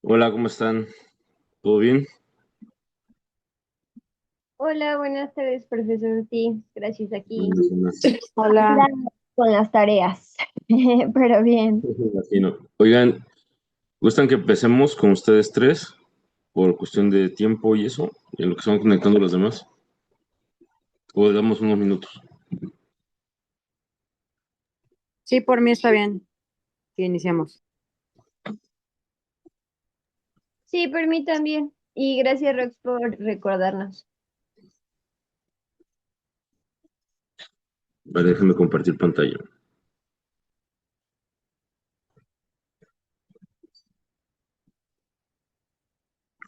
Hola, ¿cómo están? ¿Todo bien? Hola, buenas tardes, profesor. Sí, gracias aquí. Buenas, buenas. Hola. Con las tareas, pero bien. Me imagino. Oigan, ¿gustan que empecemos con ustedes tres por cuestión de tiempo y eso, y en lo que se van conectando los demás? ¿O le damos unos minutos? Sí, por mí está bien que iniciamos. Sí, por mí también. Y gracias, Rox, por recordarnos. Vale, déjenme compartir pantalla.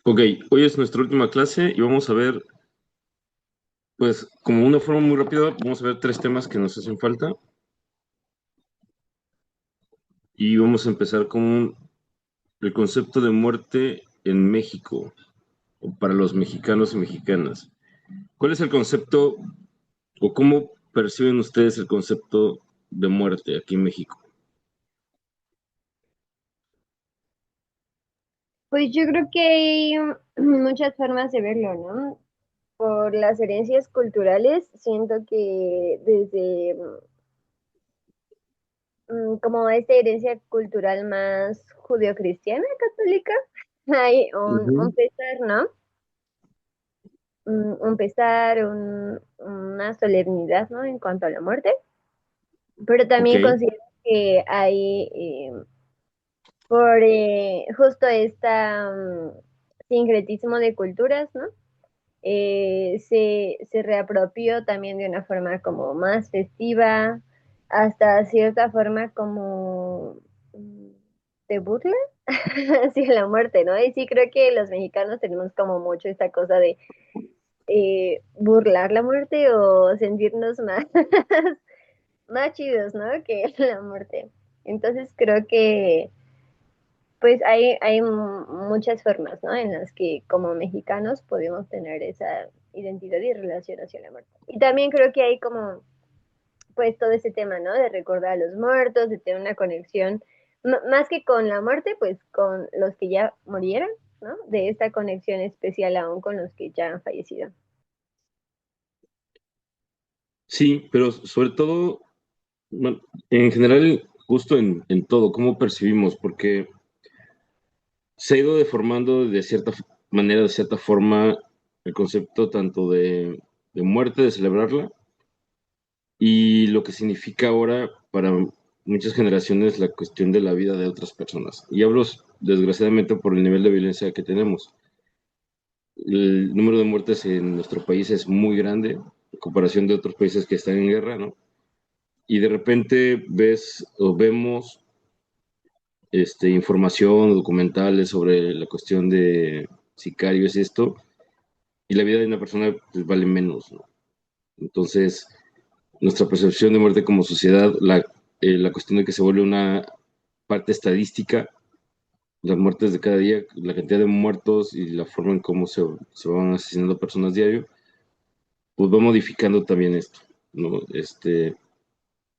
Ok, hoy es nuestra última clase y vamos a ver, pues, como una forma muy rápida, vamos a ver tres temas que nos hacen falta y vamos a empezar con el concepto de muerte en México, o para los mexicanos y mexicanas. ¿Cuál es el concepto o cómo perciben ustedes el concepto de muerte aquí en México? Pues yo creo que hay muchas formas de verlo, ¿no? Por las herencias culturales, siento que desde como esta herencia cultural más judeocristiana, católica, hay un Ujú. pesar, ¿no? Un pesar, una solemnidad, ¿no? En cuanto a la muerte. Pero Ok, también considero que hay, por justo este sincretismo de culturas, ¿no? Se reapropió también de una forma como más festiva, hasta cierta forma como mm, de burla hacia la muerte, ¿no? Y sí creo que los mexicanos tenemos como mucho esta cosa de burlar la muerte o sentirnos más, más chidos, ¿no? Que la muerte. Entonces creo que pues hay muchas formas, ¿no? En las que como mexicanos podemos tener esa identidad y relación hacia la muerte. Y también creo que hay como pues todo ese tema, ¿no? De recordar a los muertos, de tener una conexión, más que con la muerte, pues con los que ya murieron, ¿no? De esta conexión especial aún con los que ya han fallecido. sí, pero sobre todo, bueno, en general, justo en todo, cómo percibimos, porque se ha ido deformando de cierta manera, de cierta forma, el concepto tanto de muerte, de celebrarla, y lo que significa ahora para muchas generaciones la cuestión de la vida de otras personas. Y hablo desgraciadamente por el nivel de violencia que tenemos. El número de muertes en nuestro país es muy grande en comparación de otros países que están en guerra, ¿no? Y de repente ves o vemos información, documentales sobre la cuestión de sicarios y esto, y la vida de una persona pues, vale menos, ¿no? Entonces, nuestra percepción de muerte como sociedad, la cuestión de que se vuelve una parte estadística, las muertes de cada día, la cantidad de muertos y la forma en cómo se van asesinando personas diario, pues va modificando también esto, ¿no?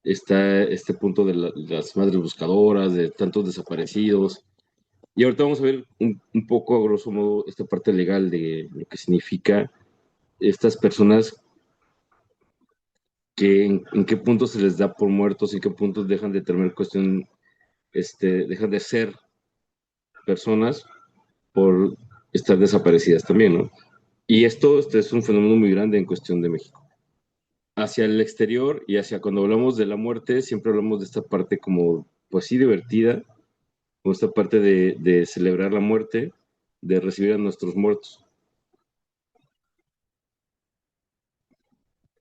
Está este punto de las madres buscadoras, de tantos desaparecidos. Y ahorita vamos a ver un poco, a grosso modo, esta parte legal de lo que significa estas personas, que en qué punto se les da por muertos, en qué puntos dejan de tener cuestión, dejan de ser personas por estar desaparecidas también, ¿no? Y esto este es un fenómeno muy grande en cuestión de México. Hacia el exterior y hacia cuando hablamos de la muerte, siempre hablamos de esta parte como, pues sí, divertida, como esta parte de celebrar la muerte, de recibir a nuestros muertos.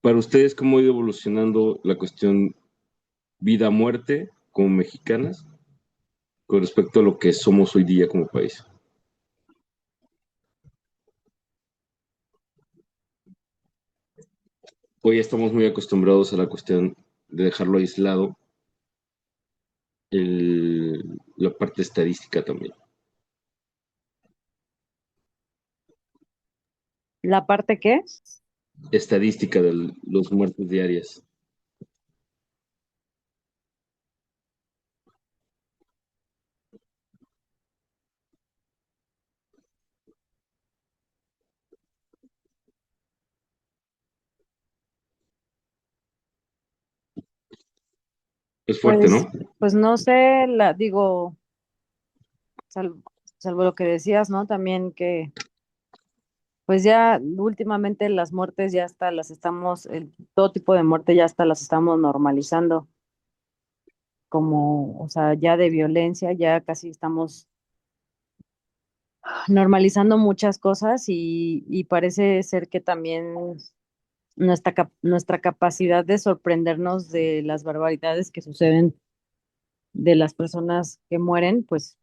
Para ustedes, ¿cómo ha ido evolucionando la cuestión vida-muerte como mexicanas con respecto a lo que somos hoy día como país? Hoy estamos muy acostumbrados a la cuestión de dejarlo aislado, la parte estadística también. ¿La parte qué? Estadística de los muertes diarias. Es fuerte, Pues, ¿no? pues no sé, digo, sal- salvo lo que decías, ¿no? También que, pues ya últimamente las muertes ya hasta las estamos, todo tipo de muerte ya hasta las estamos normalizando, como, o sea, ya de violencia, ya casi estamos normalizando muchas cosas y parece ser que también nuestra capacidad de sorprendernos de las barbaridades que suceden de las personas que mueren, pues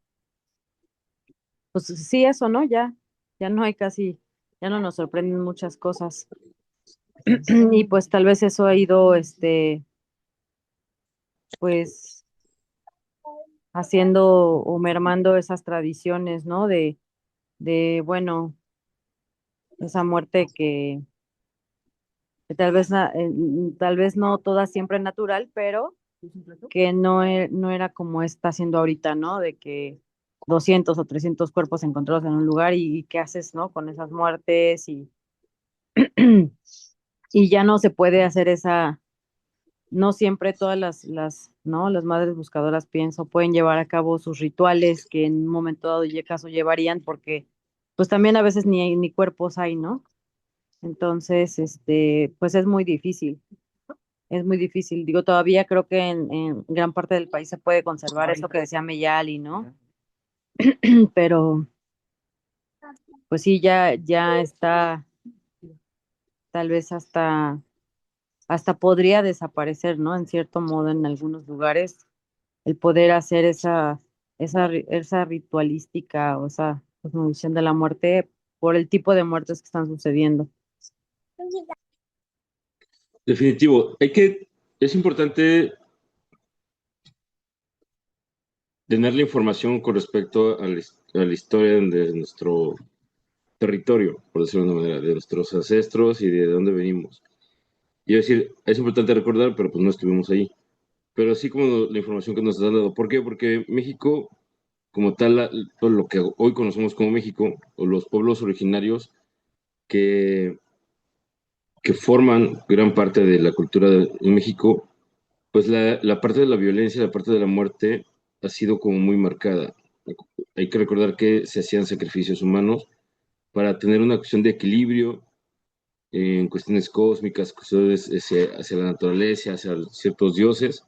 sí, eso, ¿no? Ya no hay casi, ya no nos sorprenden muchas cosas. Y pues tal vez eso ha ido, pues haciendo o mermando esas tradiciones, ¿no? Bueno, esa muerte que tal vez no toda siempre natural, pero que no era como está haciendo ahorita, ¿no? De que 200 o 300 cuerpos encontrados en un lugar y qué haces, ¿no? Con esas muertes y ya no se puede hacer no siempre todas ¿no? Las madres buscadoras, pienso, pueden llevar a cabo sus rituales que en un momento dado y caso llevarían porque pues también a veces ni cuerpos hay, ¿no? Entonces, pues es muy difícil. Digo, todavía creo que en gran parte del país se puede conservar eso que decía Meyali, ¿no? Pero pues sí, ya está, tal vez hasta podría desaparecer, ¿no? En cierto modo, en algunos lugares, el poder hacer esa ritualística o esa cosmovisión de la muerte por el tipo de muertes que están sucediendo. Definitivo. Es importante tener la información con respecto a la historia de nuestro territorio, por decirlo de una manera, de nuestros ancestros y de dónde venimos. Y decir, es importante recordar, pero pues no estuvimos ahí. Pero así como la información que nos han dado. ¿Por qué? Porque México, como tal, todo lo que hoy conocemos como México, o los pueblos originarios que, que forman gran parte de la cultura de México, pues la parte de la violencia, la parte de la muerte ha sido como muy marcada. Hay que recordar que se hacían sacrificios humanos para tener una cuestión de equilibrio en cuestiones cósmicas, cuestiones hacia la naturaleza, hacia ciertos dioses.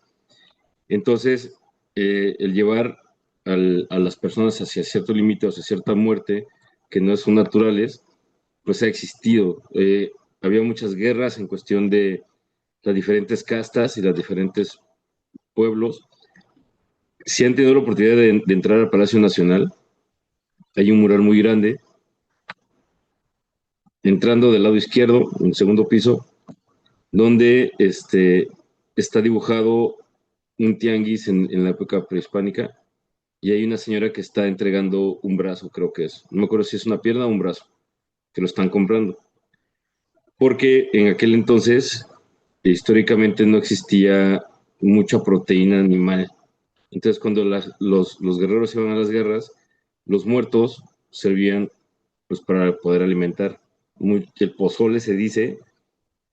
Entonces, el llevar a las personas hacia cierto límite o hacia cierta muerte que no son naturales, pues ha existido. Había muchas guerras en cuestión de las diferentes castas y los diferentes pueblos. Si han tenido la oportunidad de entrar al Palacio Nacional, hay un mural muy grande. Entrando del lado izquierdo, en el segundo piso, donde está dibujado un tianguis en la época prehispánica y hay una señora que está entregando un brazo, creo que es. No me acuerdo si es una pierna o un brazo, que lo están comprando. Porque en aquel entonces, históricamente, no existía mucha proteína animal. Entonces, cuando los guerreros iban a las guerras, los muertos servían pues para poder alimentar. El pozole se dice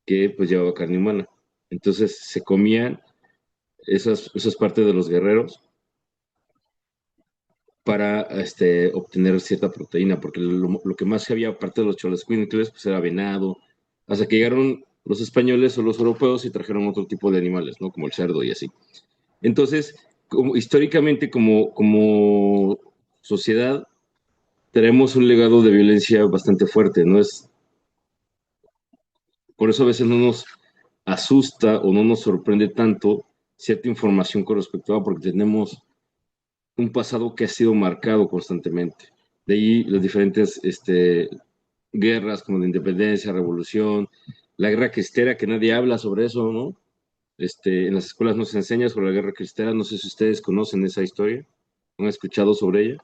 que pues llevaba carne humana. Entonces se comían esas partes de los guerreros para obtener cierta proteína, porque lo que más había aparte de los cholescuintles pues era venado, hasta que llegaron los españoles o los europeos y trajeron otro tipo de animales, ¿no? Como el cerdo y así. Entonces, históricamente como sociedad tenemos un legado de violencia bastante fuerte, ¿no? Por eso a veces no nos asusta o no nos sorprende tanto cierta información con respecto a, porque tenemos un pasado que ha sido marcado constantemente. De ahí las diferentes guerras como la independencia, revolución, la guerra cristera, que nadie habla sobre eso, ¿no? En las escuelas no se enseña sobre la guerra cristera, no sé si ustedes conocen esa historia, han escuchado sobre ella.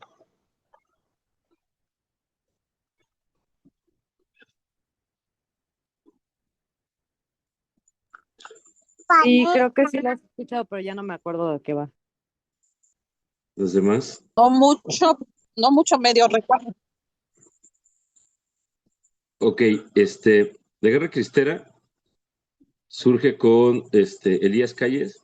Sí, creo que sí la he escuchado, pero ya no me acuerdo de qué va. Los demás. No mucho, no mucho medio recuerdo. Ok, la guerra cristera surge con Elías Calles,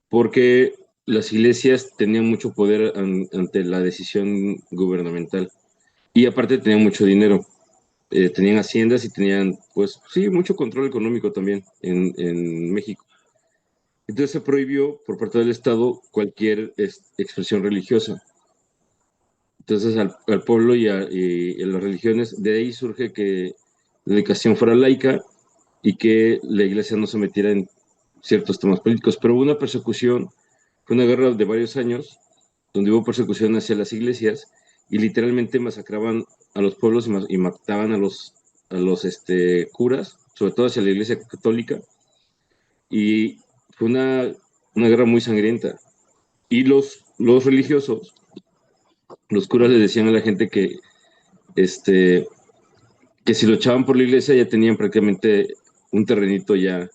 porque las iglesias tenían mucho poder ante la decisión gubernamental y aparte tenían mucho dinero. Tenían haciendas y tenían, pues sí, mucho control económico también en México. Entonces se prohibió por parte del Estado cualquier expresión religiosa. Entonces al pueblo y a las religiones, de ahí surge que la educación fuera laica y que la iglesia no se metiera en ciertos temas políticos. Pero hubo una persecución, fue una guerra de varios años, donde hubo persecución hacia las iglesias y literalmente masacraban a los pueblos y mataban a los curas, sobre todo hacia la iglesia católica, y fue una guerra muy sangrienta. Y los religiosos, los curas le decían a la gente este, que si lo echaban por la iglesia ya tenían prácticamente un terrenito ya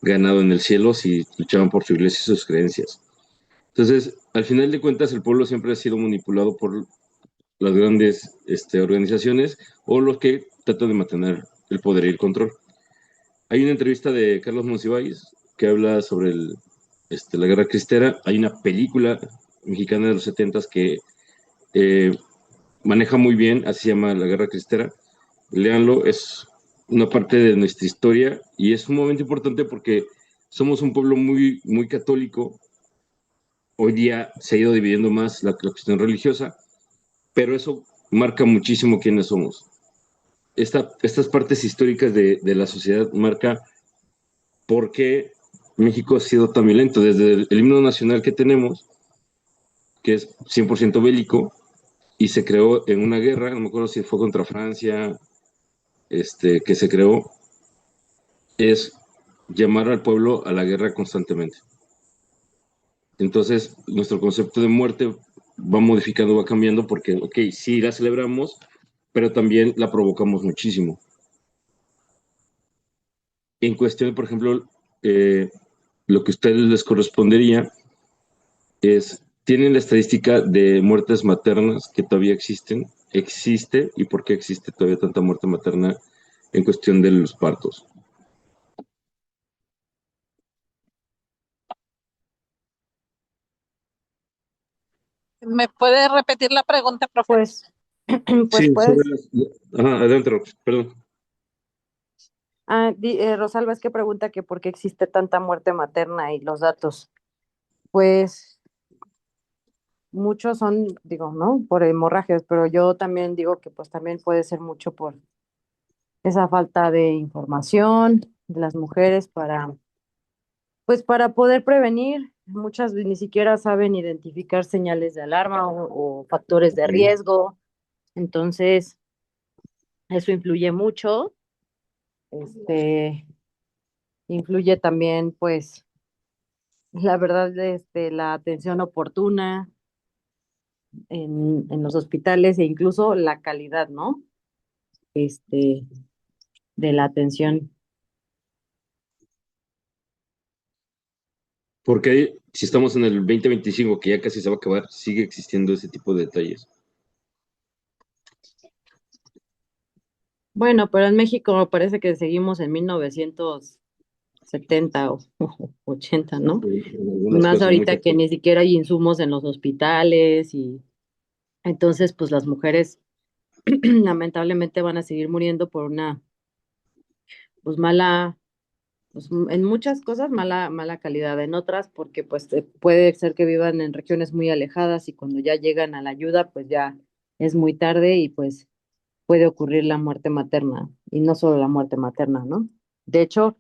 ganado en el cielo si luchaban por su iglesia y sus creencias. Entonces, al final de cuentas, el pueblo siempre ha sido manipulado por las grandes organizaciones o los que tratan de mantener el poder y el control. Hay una entrevista de Carlos Monsiváis que habla sobre la guerra cristera. Hay una película mexicana de los 70 que eh, maneja muy bien, así se llama La Guerra Cristera. Léanlo, es una parte de nuestra historia y es un momento importante porque somos un pueblo muy, muy católico. Hoy día se ha ido dividiendo más la cuestión religiosa, pero eso marca muchísimo quiénes somos. Estas partes históricas de la sociedad marca por qué México ha sido tan violento. Desde el himno nacional que tenemos, que es 100% bélico, y se creó en una guerra, no me acuerdo si fue contra Francia, que se creó, es llamar al pueblo a la guerra constantemente. Entonces, nuestro concepto de muerte va modificando, va cambiando, porque, ok, sí la celebramos, pero también la provocamos muchísimo. En cuestión, por ejemplo, lo que a ustedes les correspondería es, ¿tienen la estadística de muertes maternas que todavía existen? ¿Existe? ¿Y por qué existe todavía tanta muerte materna en cuestión de los partos? ¿Me puede repetir la pregunta, profe? Pues, pues Sí, sobre puedes. las... Ajá, adelante, Rox, perdón. Rosalba es que pregunta que por qué existe tanta muerte materna y los datos. Pues muchos son, digo, ¿no? Por hemorragias, pero yo también digo que pues también puede ser mucho por esa falta de información de las mujeres pues para poder prevenir. Muchas ni siquiera saben identificar señales de alarma o factores de Ok. riesgo. Entonces, eso influye mucho. Este, influye también, pues, la verdad, la atención oportuna en los hospitales e incluso la calidad, ¿no? Este, de la atención. Porque si estamos en el 2025, que ya casi se va a acabar, sigue existiendo ese tipo de detalles. Bueno, pero en México parece que seguimos en 1970 o 80, ¿no? En algunas Más cosas muy ahorita que católicas. ni siquiera hay insumos en los hospitales y entonces pues las mujeres lamentablemente van a seguir muriendo por una pues mala, pues en muchas cosas mala calidad, en otras porque pues puede ser que vivan en regiones muy alejadas y cuando ya llegan a la ayuda pues ya es muy tarde y pues puede ocurrir la muerte materna y no solo la muerte materna, ¿no? De hecho,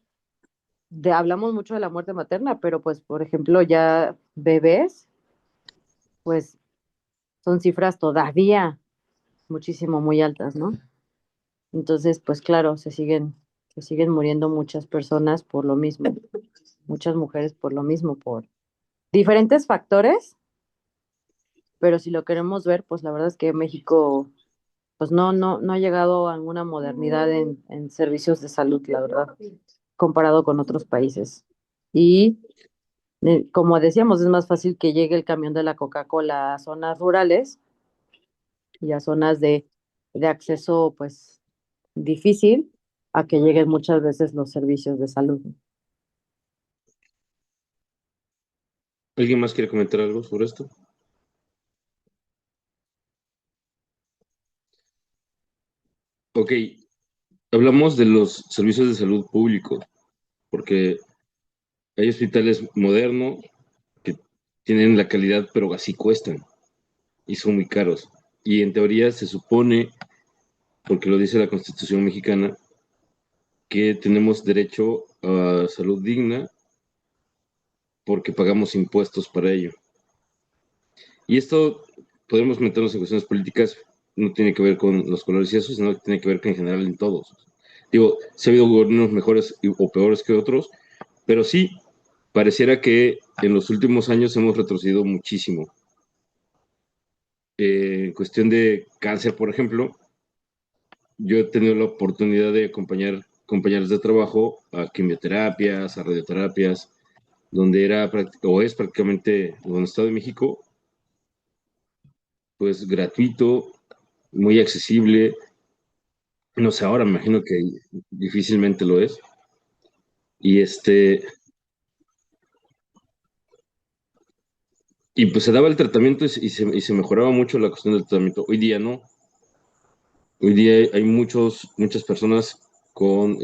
hablamos mucho de la muerte materna, pero pues por ejemplo ya bebés pues son cifras todavía muchísimo muy altas, ¿no? Entonces, pues claro, se siguen muriendo muchas personas por lo mismo, muchas mujeres por lo mismo, por diferentes factores, pero si lo queremos ver, pues la verdad es que México, pues no ha llegado a alguna modernidad en servicios de salud, la verdad, comparado con otros países. Y como decíamos, es más fácil que llegue el camión de la Coca-Cola a zonas rurales y a zonas de acceso, pues, difícil, a que lleguen muchas veces los servicios de salud. ¿Alguien más quiere comentar algo sobre esto? Ok, hablamos de los servicios de salud público, porque hay hospitales modernos que tienen la calidad, pero así cuestan y son muy caros. Y en teoría se supone, porque lo dice la Constitución mexicana, que tenemos derecho a salud digna porque pagamos impuestos para ello. Y esto podemos meternos en cuestiones políticas, no tiene que ver con los colores y eso, sino que tiene que ver que en general en todos. Digo, se ha habido gobiernos mejores o peores que otros, pero sí, pareciera que en los últimos años hemos retrocedido muchísimo. En cuestión de cáncer, por ejemplo, yo he tenido la oportunidad de acompañar compañeros de trabajo a quimioterapias, a radioterapias, donde era o es prácticamente en el Estado de México, pues gratuito, muy accesible. No sé, ahora me imagino que difícilmente lo es. Y y pues se daba el tratamiento y se mejoraba mucho la cuestión del tratamiento. Hoy día no. Hoy día hay muchas personas con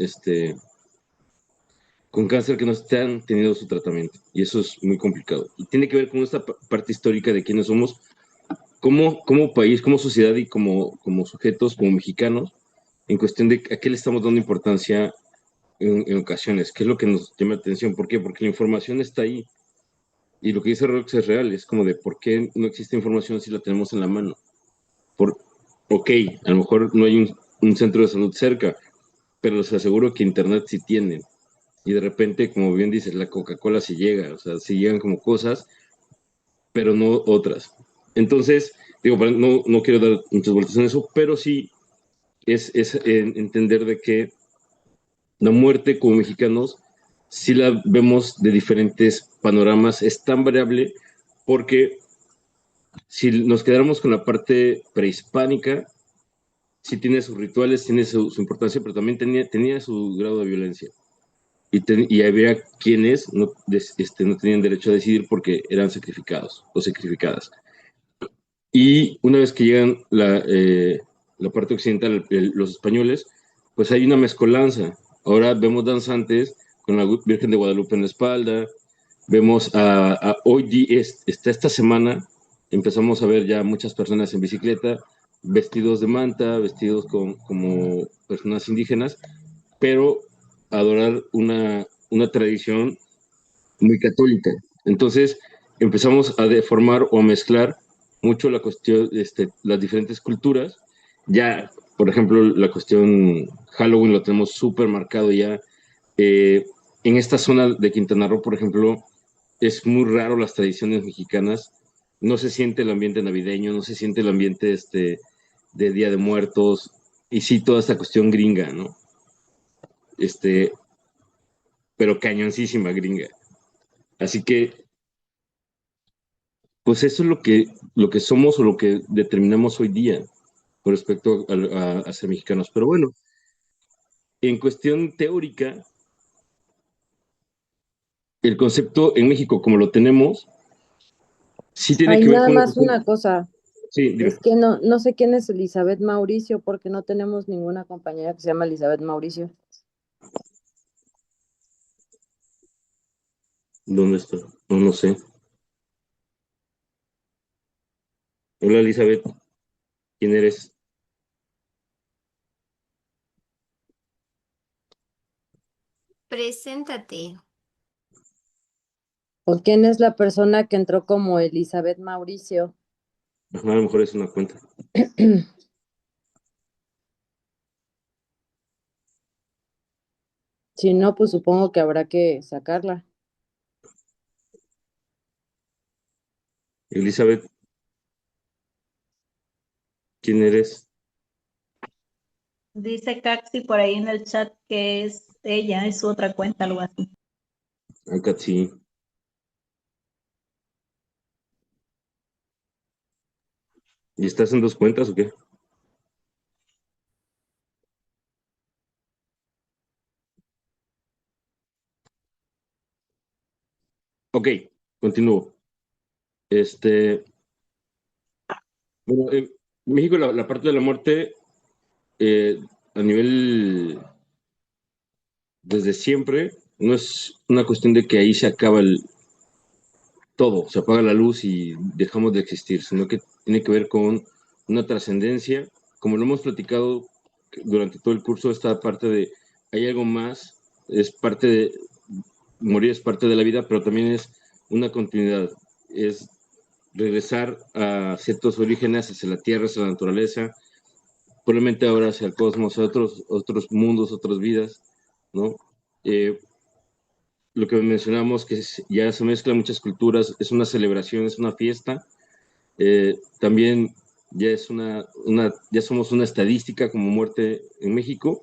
con cáncer que no han tenido su tratamiento. Y eso es muy complicado. Y tiene que ver con esta parte histórica de quiénes somos, como país, como sociedad y como sujetos, como mexicanos, en cuestión de a qué le estamos dando importancia en ocasiones, qué es lo que nos llama la atención. ¿Por qué? Porque la información está ahí. Y lo que dice Rox es real, es como de por qué no existe información si la tenemos en la mano. Por, ok, a lo mejor no hay un centro de salud cerca, pero les aseguro que Internet sí tienen. Y de repente, como bien dices, la Coca-Cola sí llega, o sea, sí llegan como cosas, pero no otras. Entonces, digo, no quiero dar muchas vueltas en eso, pero sí es entender de que la muerte como mexicanos, sí la vemos de diferentes panoramas, es tan variable porque si nos quedáramos con la parte prehispánica, sí tiene sus rituales, tiene su importancia, pero también tenía su grado de violencia. Y había quienes no tenían derecho a decidir porque eran sacrificados o sacrificadas. Y una vez que llegan la parte occidental, los españoles, pues hay una mezcolanza. Ahora vemos danzantes con la Virgen de Guadalupe en la espalda, vemos hoy día, esta semana, empezamos a ver ya muchas personas en bicicleta, vestidos de manta, vestidos como personas indígenas, pero adorar una tradición muy católica. Entonces empezamos a deformar o a mezclar mucho la cuestión, las diferentes culturas. Ya, por ejemplo, la cuestión Halloween lo tenemos súper marcado ya. En esta zona de Quintana Roo, por ejemplo, es muy raro las tradiciones mexicanas. No se siente el ambiente navideño, no se siente el ambiente de Día de Muertos, y sí toda esta cuestión gringa, ¿no? Este, pero cañoncísima gringa. Así que pues eso es lo que somos o lo que determinamos hoy día con respecto a ser mexicanos. Pero bueno, en cuestión teórica, el concepto en México como lo tenemos, sí tiene Hay que ver nada con la más cuestión. una cosa, Sí, dime, es que no sé quién es Elizabeth Mauricio porque no tenemos ninguna compañera que se llama Elizabeth Mauricio. ¿dónde está? No sé. Hola Elizabeth, ¿quién eres? Preséntate. ¿O quién es la persona que entró como Elizabeth Mauricio? Ajá, a lo mejor es una cuenta. Si no, pues supongo que habrá que sacarla. Elizabeth, ¿quién eres? Dice Caxi por ahí en el chat que es ella, es su otra cuenta, algo así. Acá sí. ¿Y estás en dos cuentas o qué? Ok, continúo. Este, bueno, en México la parte de la muerte eh, a nivel desde siempre no es una cuestión de que ahí se acaba todo, se apaga la luz y dejamos de existir, sino que tiene que ver con una trascendencia, como lo hemos platicado durante todo el curso, esta parte de hay algo más, es parte de morir, es parte de la vida, pero también es una continuidad, es regresar a ciertos orígenes, hacia la tierra, hacia la naturaleza, probablemente ahora hacia el cosmos, a otros mundos, otras vidas, ¿no? Eh, lo que mencionamos, que ya se mezclan muchas culturas, es una celebración, es una fiesta, también ya es ya somos una estadística como muerte en México,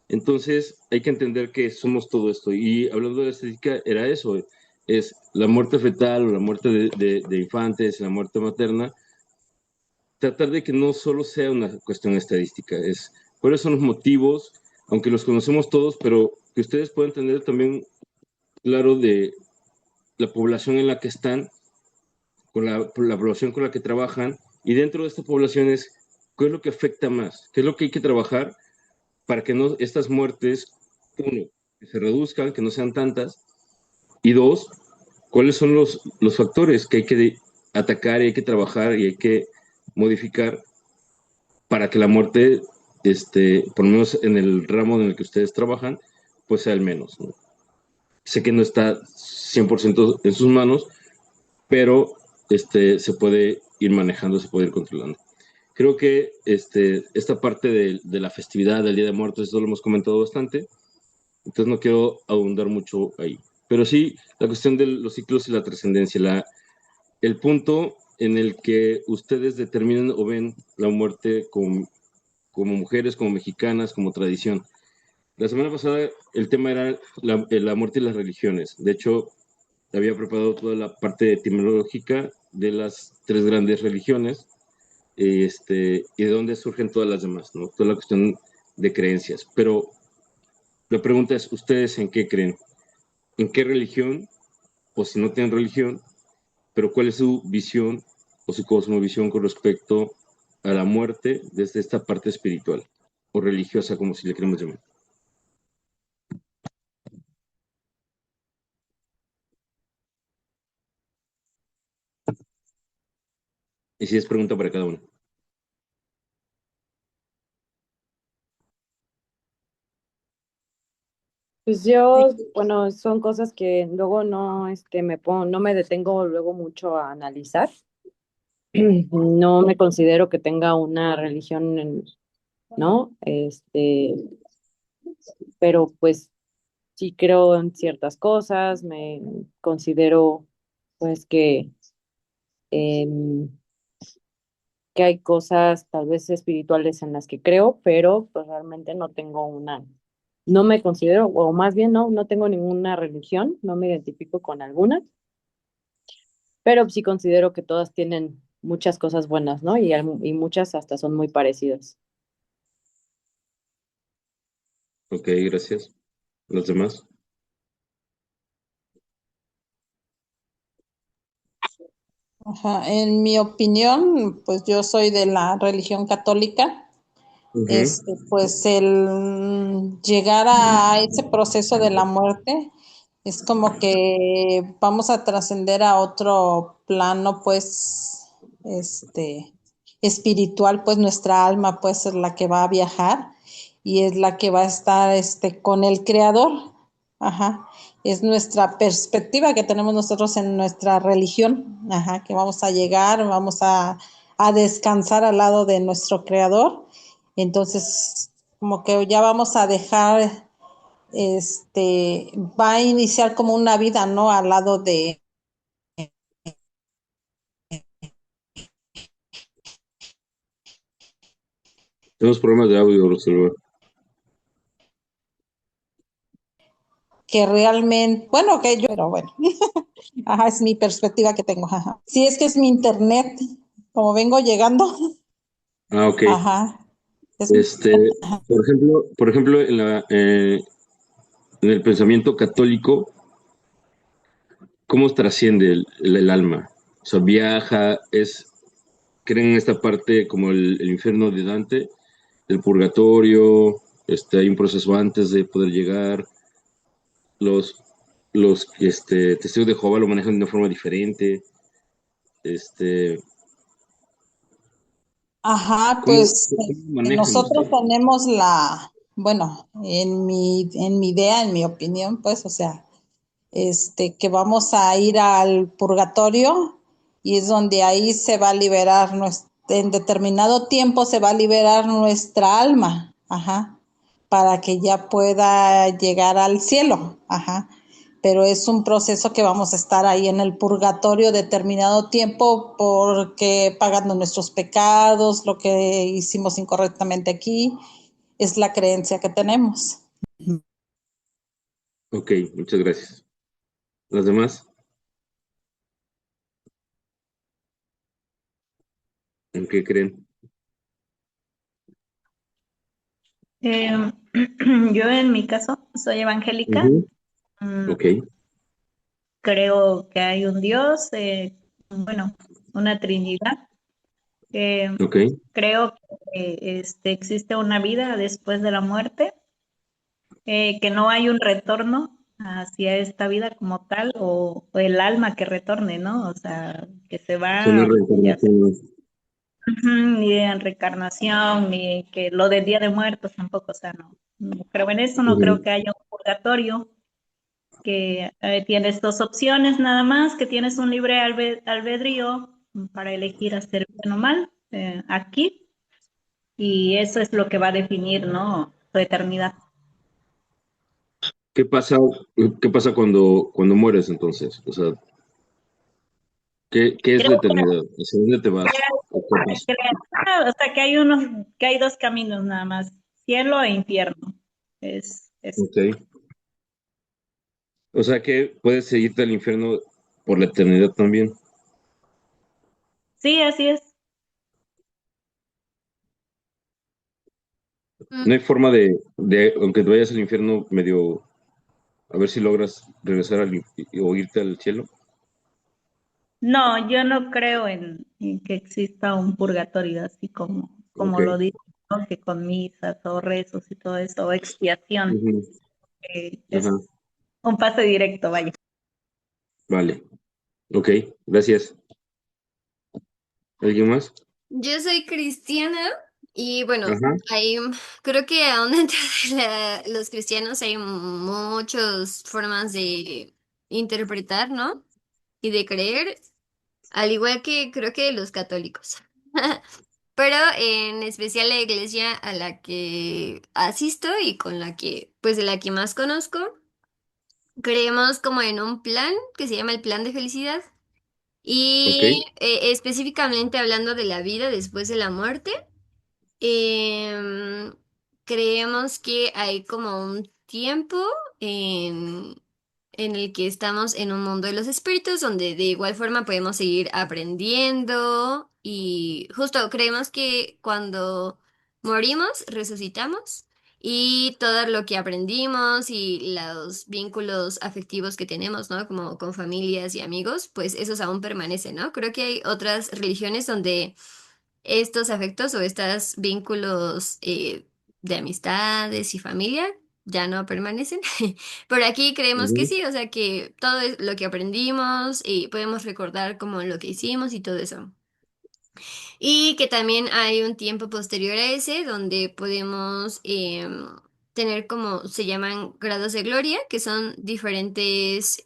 entonces hay que entender que somos todo esto, y hablando de la estadística, era eso, es la muerte fetal o la muerte de infantes, la muerte materna, tratar de que no solo sea una cuestión estadística, es cuáles son los motivos, aunque los conocemos todos, pero que ustedes puedan tener también claro de la población en la que están, con la población con la que trabajan, y dentro de esta población es qué es lo que afecta más, qué es lo que hay que trabajar para que no, estas muertes, uno, que se reduzcan, que no sean tantas, y dos, cuáles son los factores que hay que atacar y hay que trabajar y hay que modificar para que la muerte, por lo menos en el ramo en el que ustedes trabajan, pues sea el menos, ¿no? Sé que no está 100% en sus manos, pero se puede ir manejando, se puede ir controlando. Creo que esta parte de la festividad del Día de Muertos, eso lo hemos comentado bastante, entonces no quiero abundar mucho ahí. Pero sí, la cuestión de los ciclos y la trascendencia, el punto en el que ustedes determinan o ven la muerte como mujeres, como mexicanas, como tradición. La semana pasada el tema era la muerte y las religiones. De hecho, había preparado toda la parte etimológica de las tres grandes religiones y de dónde surgen todas las demás, ¿no? Toda la cuestión de creencias. Pero la pregunta es, ¿ustedes en qué creen? ¿En qué religión? O si no tienen religión, pero ¿cuál es su visión o su cosmovisión con respecto a la muerte desde esta parte espiritual o religiosa, como si le queremos llamar? Y si es pregunta para cada uno. Pues yo, bueno, son cosas que luego no, no me detengo luego mucho a analizar. No me considero que tenga una religión, ¿no? Pero pues sí creo en ciertas cosas, me considero pues em, que hay cosas tal vez espirituales en las que creo, pero pues realmente no tengo no me considero, o más bien no tengo ninguna religión, no me identifico con alguna, pero sí considero que todas tienen muchas cosas buenas, ¿no? Y muchas hasta son muy parecidas. Ok, gracias. ¿Los demás? Ajá, en mi opinión, pues yo soy de la religión católica. Uh-huh. Pues el llegar a ese proceso de la muerte es como que vamos a trascender a otro plano, pues, espiritual, pues nuestra alma puede ser la que va a viajar y es la que va a estar, con el Creador. Ajá. Es nuestra perspectiva que tenemos nosotros en nuestra religión, ajá, que vamos a llegar, vamos a descansar al lado de nuestro Creador. Entonces, como que ya vamos a dejar, va a iniciar como una vida, ¿no? Al lado de, Tenemos problemas de audio, Rosalba. que realmente, bueno, que yo, pero bueno, ajá, es mi perspectiva que tengo, ajá. Sí, es que es mi internet, como vengo llegando, Ah, ok. ajá. Es, Este, por ejemplo, en el pensamiento católico, ¿cómo trasciende el alma? sea, viaja, creen en esta parte como el infierno de Dante, el purgatorio, hay un proceso antes de poder llegar, los, los testigos de Jehová lo manejan de una forma diferente, este, Ajá, pues ¿cómo manejan nosotros ustedes? tenemos bueno, en mi idea, en mi opinión, pues, o sea, que vamos a ir al purgatorio y es donde ahí se va a liberar, en determinado tiempo se va a liberar nuestra alma, ajá, para que ya pueda llegar al cielo, ajá. Pero es un proceso que vamos a estar ahí en el purgatorio determinado tiempo porque pagando nuestros pecados, lo que hicimos incorrectamente aquí, es la creencia que tenemos. Ok, muchas gracias. ¿Las demás? ¿En qué creen? Eh, yo en mi caso soy evangélica. Ujú. Mm, Ok, Creo que hay un Dios, bueno, una Trinidad. Eh, ok. Creo que existe una vida después de la muerte, que no hay un retorno hacia esta vida como tal, o el alma que retorne, ¿no? O sea, que se Son una va, ya sea, reencarnación. ujú, ni en reencarnación, ni que lo del Día de Muertos tampoco, o sea, no. Pero en eso no creo Ujú, que haya un purgatorio, que tienes dos opciones nada más, que tienes un libre albedrío para elegir hacer bien o mal aquí, y eso es lo que va a definir, ¿no? Tu eternidad. ¿Qué pasa, qué pasa cuando mueres entonces? O sea, ¿qué es Creo la eternidad? ¿Hacia dónde te vas? ¿O qué pasa? o sea, que hay dos caminos nada más, cielo e infierno. Es, Ok. O sea que puedes seguirte al infierno por la eternidad también. sí, así es. No hay forma aunque te vayas al infierno, medio, a ver si logras regresar o irte al cielo. No, yo no creo en que exista un purgatorio, así Ok. como lo dice, ¿no? Que con misas o rezos y todo eso, o expiación, Ujú, es ajá. un pase directo, vaya. Vale. Ok, gracias. ¿Alguien más? Yo soy cristiana y bueno, Ajá. hay, creo que aún dentro de los cristianos hay muchas formas de interpretar, ¿no? Y de creer, al igual que creo que los católicos. Pero en especial la iglesia a la que asisto y con la que, pues de la que más conozco, creemos como en un plan que se llama el plan de felicidad. Ok. Y específicamente hablando de la vida después de la muerte. Em, Creemos que hay como un tiempo en, en el que estamos en un mundo de los espíritus, donde de igual forma podemos seguir aprendiendo y justo creemos que cuando morimos, resucitamos y todo lo que aprendimos y los vínculos afectivos que tenemos, ¿no? Como con familias y amigos, pues esos aún permanecen, ¿no? Creo que hay otras religiones donde estos afectos o estos vínculos de amistades y familia ya no permanecen. Pero aquí creemos que Ujú, sí, o sea que todo lo que aprendimos y podemos recordar como lo que hicimos y todo eso. Y que también hay un tiempo posterior a ese donde podemos tener como se llaman grados de gloria, que son diferentes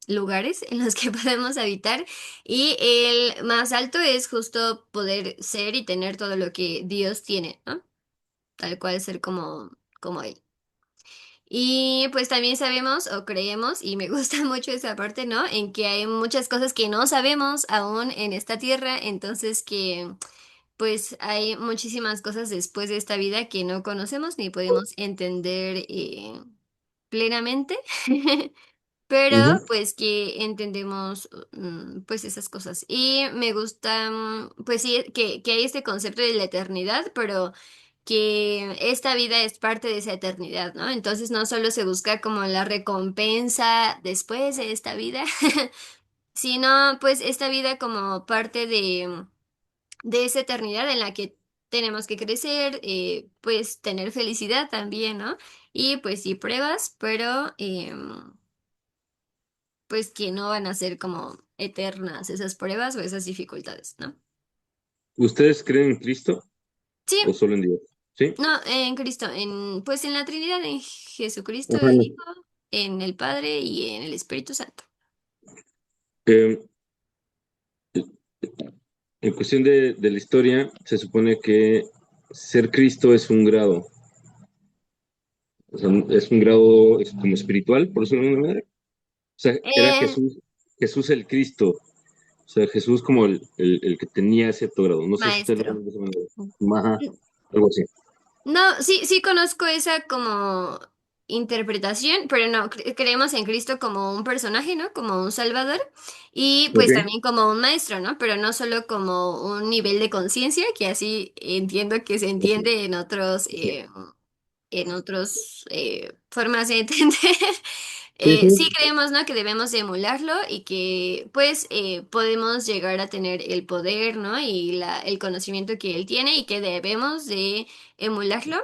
lugares en los que podemos habitar. Y el más alto es justo poder ser y tener todo lo que Dios tiene, ¿no? Tal cual ser como Él. Y pues también sabemos o creemos, y me gusta mucho esa parte, ¿no? En que hay muchas cosas que no sabemos aún en esta tierra, entonces que pues hay muchísimas cosas después de esta vida que no conocemos ni podemos entender plenamente, pero ujú, pues que entendemos pues esas cosas. Y me gusta, pues sí, que hay este concepto de la eternidad, pero que esta vida es parte de esa eternidad, ¿no? Entonces no solo se busca como la recompensa después de esta vida, sino pues esta vida como parte de esa eternidad en la que tenemos que crecer, pues tener felicidad también, ¿no? Y pues sí, pruebas, pero pues que no van a ser como eternas esas pruebas o esas dificultades, ¿no? ¿Ustedes creen en Cristo Sí, o solo en Dios? ¿Sí? no, en Cristo, pues en la Trinidad, en Jesucristo, Ajá. el Hijo, en el Padre y en el Espíritu Santo. Eh, en cuestión de la historia, se supone que ser Cristo es un grado. O sea, es un grado como espiritual, por decirlo de alguna manera. O sea, era Eh, Jesús el Cristo. O sea, Jesús como el que tenía cierto grado. No sé si usted lo ve Maestro. de esa manera. Ajá, algo así. No, sí, sí conozco esa como interpretación, pero no, creemos en Cristo como un personaje, ¿no? Como un salvador y pues Ok. también como un maestro, ¿no? Pero no solo como un nivel de conciencia, que así entiendo que se entiende en otros formas de entender. Sí, Sí sí. creemos, ¿no? Que debemos de emularlo y que pues podemos llegar a tener el poder, ¿no? Y el conocimiento que él tiene y que debemos de emularlo,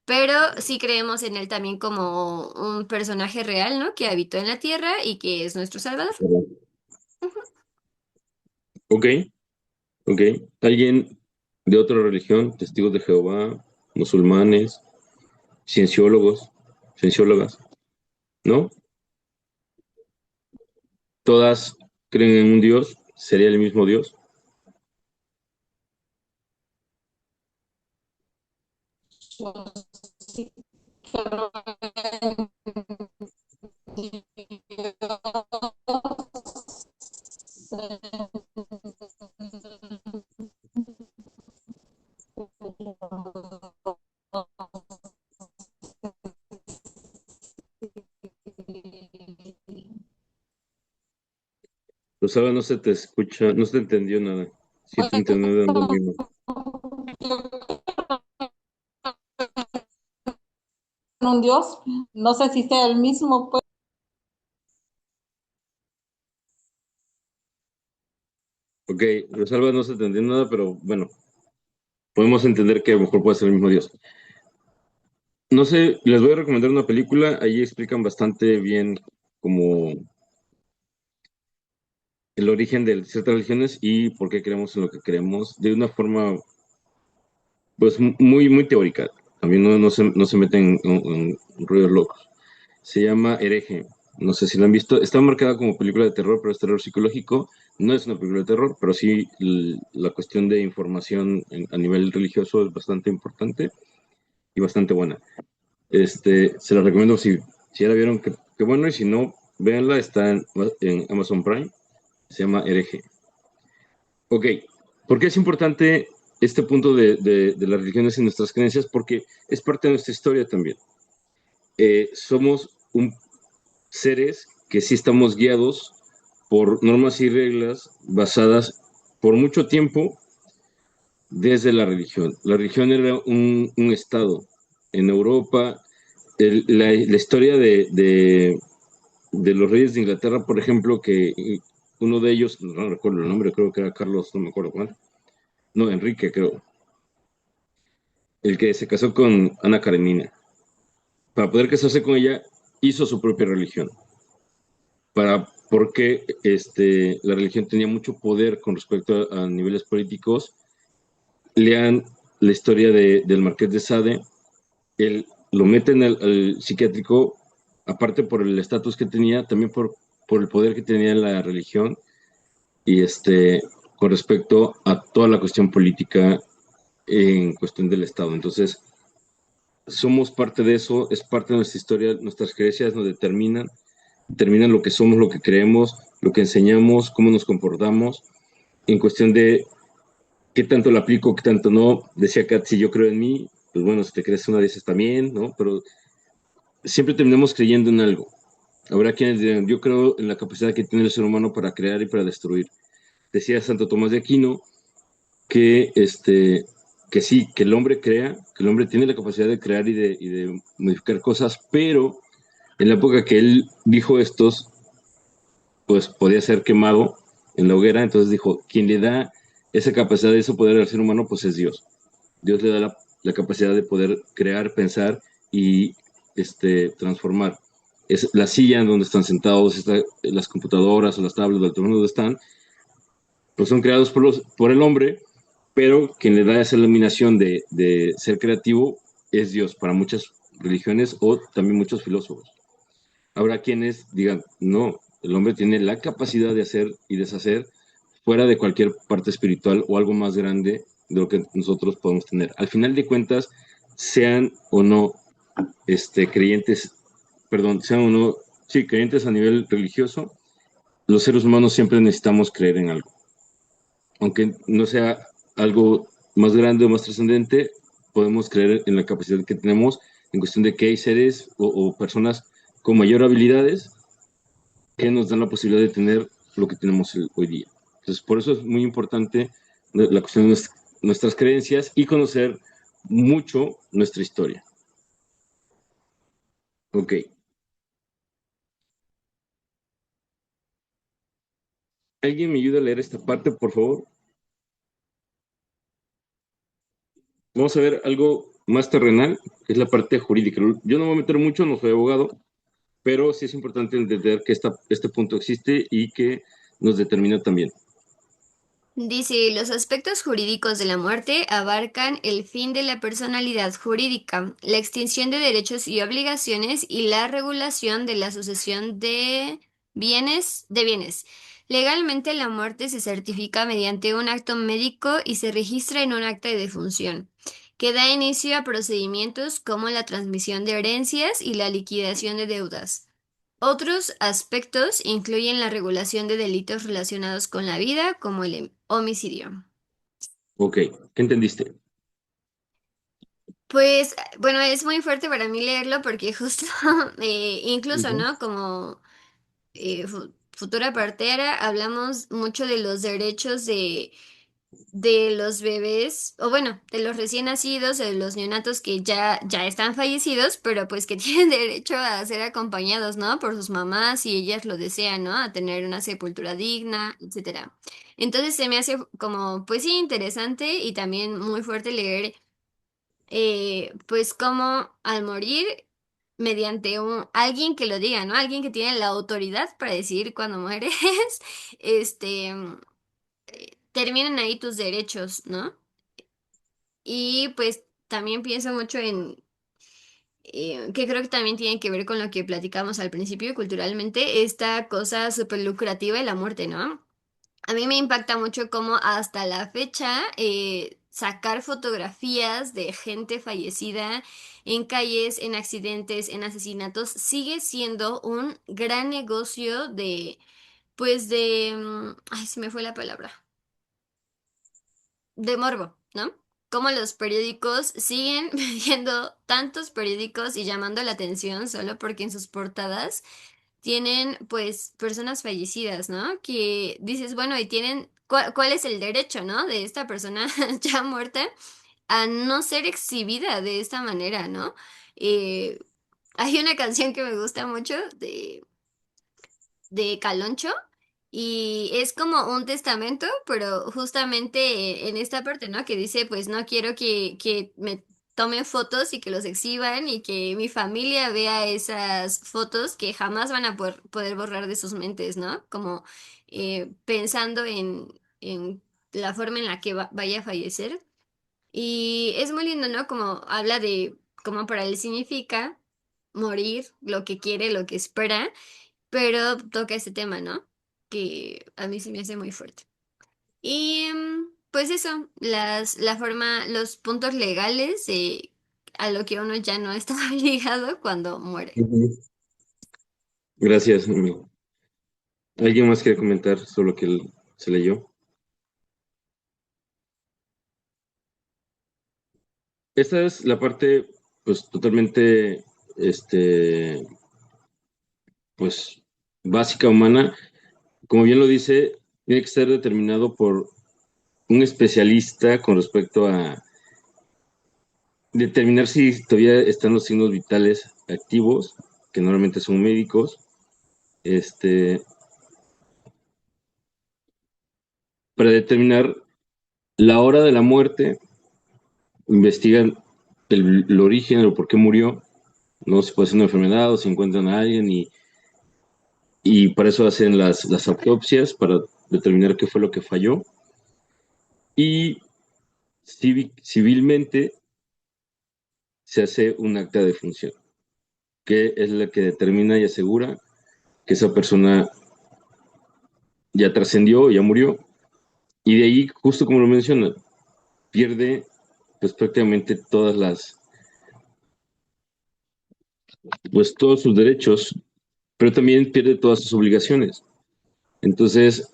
pero sí creemos en él también como un personaje real, ¿no? Que habitó en la tierra y que es nuestro Salvador. Ujú. Ok, ok. ¿Alguien de otra religión, testigos de Jehová, musulmanes, cienciólogos, cienciólogas? ¿No? ¿Todas creen en un Dios? ¿Sería el mismo Dios? Sí, pero Rosaba, no se te escucha, no se te entendió nada. Si tu internet anda muy mal. un Dios, no sé si sea el mismo, pues. Ok, Rosalba no se entendió nada, pero bueno, podemos entender que a lo mejor puede ser el mismo Dios. No sé, les voy a recomendar una película, ahí explican bastante bien como el origen de ciertas religiones y por qué creemos en lo que creemos, de una forma pues muy, muy teórica. También no se meten en ruidos locos. Se llama Hereje. No sé si la han visto. Está marcada como película de terror, pero es terror psicológico. No es una película de terror, pero sí la cuestión de información a nivel religioso es bastante importante y bastante buena. Se la recomiendo si ya la vieron, que bueno, y si no, véanla, está en Amazon Prime. Se llama Hereje. Ok, ¿por qué es importante este punto de las religiones y nuestras creencias? Porque es parte de nuestra historia también. Somos seres que sí estamos guiados por normas y reglas basadas por mucho tiempo desde la religión. La religión era un estado. En Europa, la historia de los reyes de Inglaterra, por ejemplo, que uno de ellos, no recuerdo el nombre, creo que era Carlos, no me acuerdo cuál, no, Enrique, creo, el que se casó con Ana Karenina. Para poder casarse con ella, hizo su propia religión. Porque la religión tenía mucho poder con respecto a niveles políticos. Lean la historia del Marqués de Sade. Él lo meten al psiquiátrico, aparte por el estatus que tenía, también por el poder que tenía la religión y con respecto a toda la cuestión política en cuestión del Estado. Entonces, somos parte de eso, es parte de nuestra historia, nuestras creencias nos determinan lo que somos, lo que creemos, lo que enseñamos, cómo nos comportamos, en cuestión de qué tanto lo aplico, qué tanto no. Decía Kat, si yo creo en mí, pues bueno, si te crees una dices también, ¿no? Pero siempre terminamos creyendo en algo. Habrá quienes digan, yo creo en la capacidad que tiene el ser humano para crear y para destruir. Decía Santo Tomás de Aquino que, que sí, que el hombre crea, que el hombre tiene la capacidad de crear y de modificar cosas, pero en la época que él dijo estos, pues podía ser quemado en la hoguera, entonces dijo, quien le da esa capacidad, ese poder al ser humano, pues es Dios. Dios le da la capacidad de poder crear, pensar y transformar. Es la silla en donde están sentados, las computadoras o las tablets del teléfono donde están, pues son creados por el hombre, pero quien le da esa iluminación de ser creativo es Dios para muchas religiones o también muchos filósofos. Habrá quienes digan, no, el hombre tiene la capacidad de hacer y deshacer fuera de cualquier parte espiritual o algo más grande de lo que nosotros podemos tener. Al final de cuentas, sean o no creyentes, perdón, sean o no, sí, creyentes a nivel religioso, los seres humanos siempre necesitamos creer en algo. Aunque no sea algo más grande o más trascendente, podemos creer en la capacidad que tenemos en cuestión de que hay seres o personas con mayor habilidades que nos dan la posibilidad de tener lo que tenemos hoy día. Entonces, por eso es muy importante la cuestión de nuestras creencias y conocer mucho nuestra historia. Ok. ¿Alguien me ayuda a leer esta parte, por favor? Vamos a ver algo más terrenal, que es la parte jurídica. Yo no me voy a meter mucho, no soy abogado, pero sí es importante entender que este punto existe y que nos determina también. Dice, los aspectos jurídicos de la muerte abarcan el fin de la personalidad jurídica, la extinción de derechos y obligaciones y la regulación de la sucesión de bienes. Legalmente, la muerte se certifica mediante un acto médico y se registra en un acta de defunción, que da inicio a procedimientos como la transmisión de herencias y la liquidación de deudas. Otros aspectos incluyen la regulación de delitos relacionados con la vida, como el homicidio. Ok, ¿qué entendiste? Pues, bueno, es muy fuerte para mí leerlo porque justo, incluso, Ujú. ¿no? Como futura partera, hablamos mucho de los derechos de los bebés, o bueno, de los recién nacidos, de los neonatos que ya están fallecidos, pero pues que tienen derecho a ser acompañados, ¿no? Por sus mamás, si ellas lo desean, ¿no? A tener una sepultura digna, etcétera. Entonces se me hace como, pues sí, interesante y también muy fuerte leer, pues como al morir, mediante alguien que lo diga, ¿no? Alguien que tiene la autoridad para decidir cuándo mueres, este terminan ahí tus derechos, ¿no? Y pues también pienso mucho en, que creo que también tiene que ver con lo que platicamos al principio culturalmente, esta cosa súper lucrativa de la muerte, ¿no? A mí me impacta mucho cómo hasta la fecha sacar fotografías de gente fallecida en calles, en accidentes, en asesinatos, sigue siendo un gran negocio pues ay, se me fue la palabra, de morbo, ¿no? Como los periódicos siguen vendiendo tantos periódicos y llamando la atención solo porque en sus portadas tienen pues personas fallecidas, ¿no? Que dices, bueno, y tienen, ¿cuál es el derecho, ¿no? De esta persona ya muerta a no ser exhibida de esta manera, ¿no? Eh, Hay una canción que me gusta mucho de Caloncho y es como un testamento, pero justamente en esta parte, ¿no? Que dice, pues no quiero que me tomen fotos y que los exhiban y que mi familia vea esas fotos que jamás van a poder borrar de sus mentes, ¿no? Como pensando en la forma en la que vaya a fallecer. Y es muy lindo, ¿no? Como habla de cómo para él significa morir, lo que quiere, lo que espera, pero toca ese tema, ¿no? Que a mí se me hace muy fuerte. Y pues eso, la forma, los puntos legales a lo que uno ya no está obligado cuando muere. Ujú. Gracias, amigo. ¿Alguien más quiere comentar sobre lo que se leyó? Esta es la parte, pues, totalmente, pues, básica humana. Como bien lo dice, tiene que ser determinado por un especialista con respecto a determinar si todavía están los signos vitales activos, que normalmente son médicos, este, para determinar la hora de la muerte, investigan el origen o por qué murió, no si puede ser una enfermedad o si encuentran a alguien y para eso hacen las autopsias para determinar qué fue lo que falló. Y civilmente se hace un acta de defunción, que es la que determina y asegura que esa persona ya trascendió, ya murió, y de ahí, justo como lo menciona, pierde pues prácticamente pues todos sus derechos, pero también pierde todas sus obligaciones. Entonces,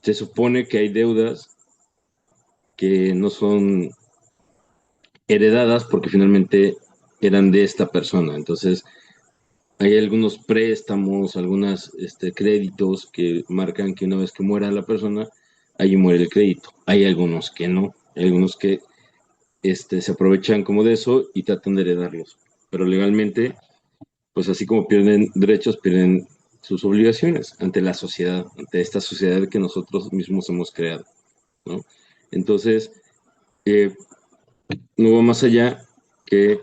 se supone que hay deudas que no son heredadas porque finalmente eran de esta persona. Entonces, hay algunos préstamos, algunos créditos que marcan que una vez que muera la persona, ahí muere el crédito. Hay algunos que no, hay algunos que se aprovechan como de eso y tratan de heredarlos. Pero legalmente, pues así como pierden derechos, pierden sus obligaciones ante la sociedad, ante esta sociedad que nosotros mismos hemos creado, ¿no? Entonces, no va más allá que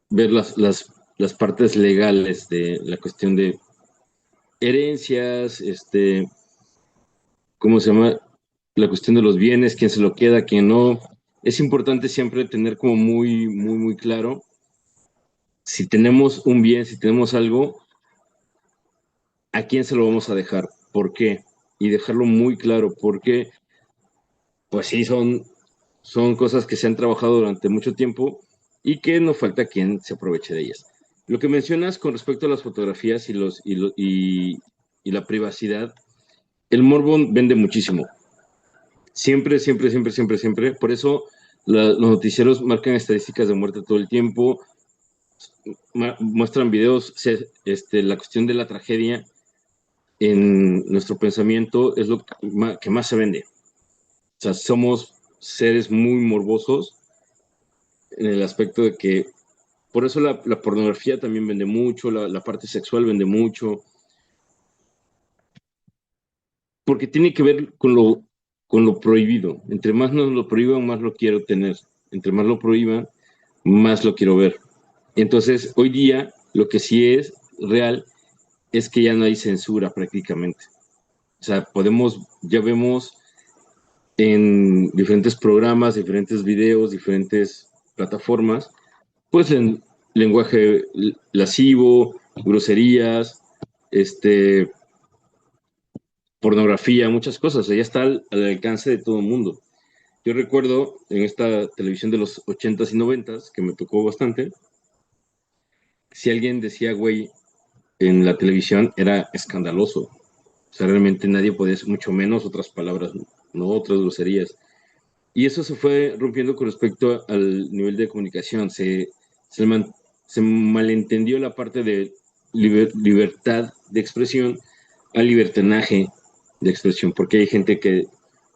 ver las partes legales de la cuestión de herencias, ¿cómo se llama? La cuestión de los bienes, quién se lo queda, quién no. Es importante siempre tener como muy, muy, muy claro si tenemos un bien, si tenemos algo, a quién se lo vamos a dejar, por qué, y dejarlo muy claro, porque, pues sí, son cosas que se han trabajado durante mucho tiempo y que no falta quien se aproveche de ellas. Lo que mencionas con respecto a las fotografías y la privacidad, el morbo vende muchísimo. Siempre, siempre, siempre, siempre, siempre. Por eso los noticieros marcan estadísticas de muerte todo el tiempo, muestran videos, la cuestión de la tragedia en nuestro pensamiento es lo que más se vende. O sea, somos seres muy morbosos en el aspecto de que, por eso la pornografía también vende mucho, la parte sexual vende mucho, porque tiene que ver con lo prohibido. Entre más nos lo prohíban, más lo quiero tener. Entre más lo prohíban, más lo quiero ver. Entonces, hoy día, lo que sí es real es que ya no hay censura prácticamente. O sea, ya vemos en diferentes programas, diferentes videos, diferentes plataformas, pues en lenguaje lascivo, groserías, pornografía, muchas cosas. Ya está al alcance de todo el mundo. Yo recuerdo en esta televisión de los 80s y 90s, que me tocó bastante, si alguien decía güey en la televisión era escandaloso. O sea, realmente nadie podía decir, mucho menos otras palabras, no otras groserías. Y eso se fue rompiendo con respecto al nivel de comunicación. Se malentendió la parte de libertad de expresión al libertinaje de expresión, porque hay gente que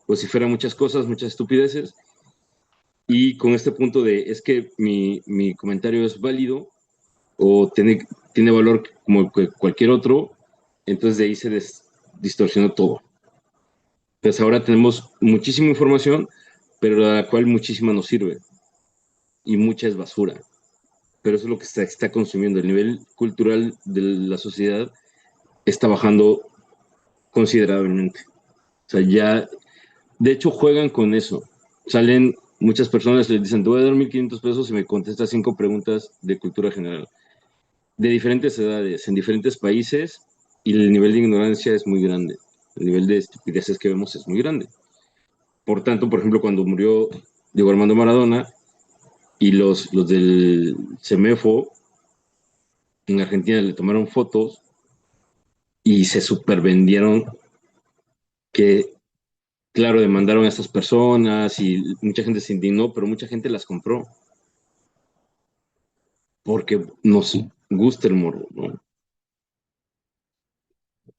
vocifera muchas cosas, muchas estupideces, y con este punto de es que mi comentario es válido o tiene valor como cualquier otro, entonces de ahí se distorsionó todo. Entonces ahora tenemos muchísima información, pero de la cual muchísima nos sirve y mucha es basura. Pero eso es lo que está consumiendo. El nivel cultural de la sociedad está bajando considerablemente. O sea, ya, de hecho, juegan con eso. Salen muchas personas, les dicen, te voy a dar 1,500 pesos y me contestas 5 preguntas de cultura general, de diferentes edades, en diferentes países, y el nivel de ignorancia es muy grande. El nivel de estupideces que vemos es muy grande. Por tanto, por ejemplo, cuando murió Diego Armando Maradona y los del CEMEFO en Argentina le tomaron fotos y se supervendieron que, claro, demandaron a estas personas y mucha gente se indignó, pero mucha gente las compró porque nos gusta el morbo, ¿no?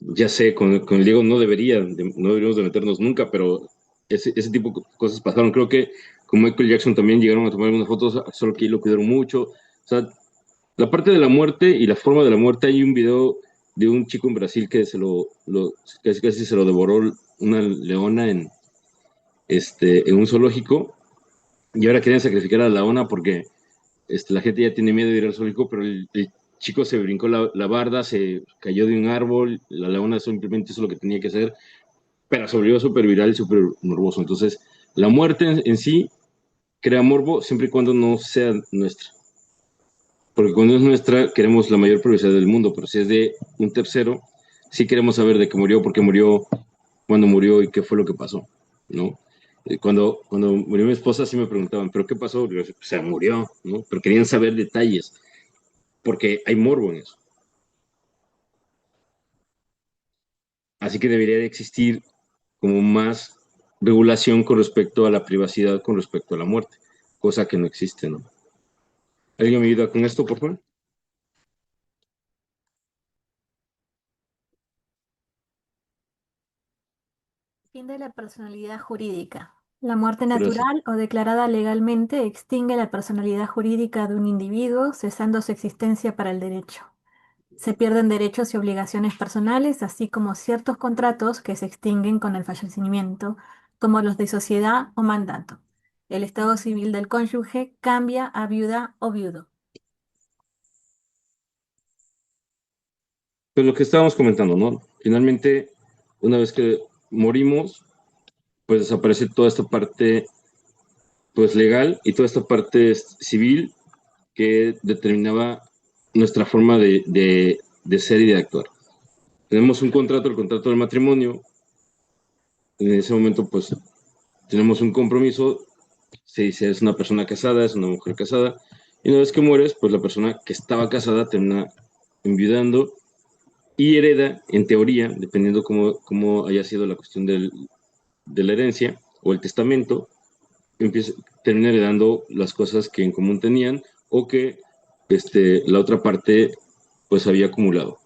Ya sé, con el Diego no deberíamos de meternos nunca, pero ese tipo de cosas pasaron. Creo que con Michael Jackson también llegaron a tomar algunas fotos, solo que ahí lo cuidaron mucho. O sea, la parte de la muerte y la forma de la muerte, hay un video de un chico en Brasil que casi, casi se lo devoró una leona en un zoológico, y ahora quieren sacrificar a la leona porque la gente ya tiene miedo de ir al zoológico, pero el chico se brincó la barda, se cayó de un árbol, la leona simplemente hizo lo que tenía que hacer, pero se volvió súper viral y súper morboso. Entonces, la muerte en sí crea morbo siempre y cuando no sea nuestra. Porque cuando es nuestra, queremos la mayor privacidad del mundo, pero si es de un tercero, sí queremos saber de qué murió, por qué murió, cuándo murió y qué fue lo que pasó, ¿no? Cuando murió mi esposa, sí me preguntaban, ¿pero qué pasó? Yo, o sea, murió, ¿no? Pero querían saber detalles, porque hay morbo en eso. Así que debería de existir como más regulación con respecto a la privacidad, con respecto a la muerte, cosa que no existe, ¿no? ¿Alguien me ayuda con esto, por favor? Fin de la personalidad jurídica. La muerte Gracias. natural o declarada legalmente extingue la personalidad jurídica de un individuo, cesando su existencia para el derecho. Se pierden derechos y obligaciones personales, así como ciertos contratos que se extinguen con el fallecimiento, como los de sociedad o mandato. El estado civil del cónyuge cambia a viuda o viudo. Pues lo que estábamos comentando, ¿no? Finalmente, una vez que morimos, pues desaparece toda esta parte, pues legal y toda esta parte civil que determinaba nuestra forma de ser y de actuar. Tenemos un contrato, el contrato del matrimonio. En ese momento, pues, tenemos un compromiso. Se dice, es una persona casada, es una mujer casada. Y una vez que mueres, pues la persona que estaba casada termina enviudando y hereda, en teoría, dependiendo cómo haya sido la cuestión de la herencia o el testamento, termina heredando las cosas que en común tenían o que la otra parte pues había acumulado.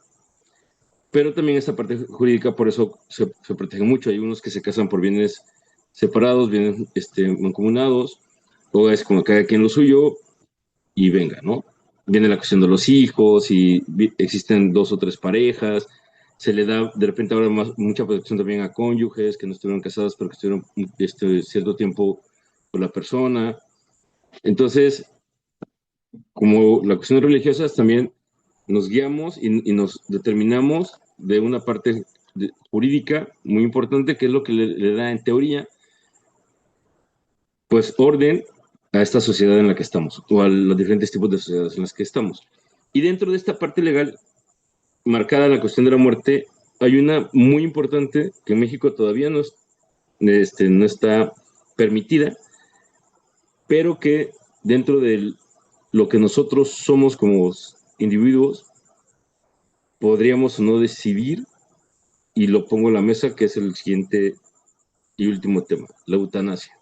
Pero también esta parte jurídica, por eso se protege mucho. Hay unos que se casan por bienes separados, bienes mancomunados, o es como cada quien lo suyo y venga, ¿no? Viene la cuestión de los hijos y existen dos o tres parejas. Se le da de repente ahora mucha protección también a cónyuges que no estuvieron casados, pero que estuvieron cierto tiempo con la persona. Entonces, como la cuestión religiosa, también nos guiamos y nos determinamos de una parte jurídica muy importante, que es lo que le da en teoría, pues orden a esta sociedad en la que estamos, o a los diferentes tipos de sociedades en las que estamos. Y dentro de esta parte legal, marcada la cuestión de la muerte, hay una muy importante que en México todavía no está permitida, pero que dentro de lo que nosotros somos como individuos, podríamos o no decidir, y lo pongo en la mesa, que es el siguiente y último tema, la eutanasia.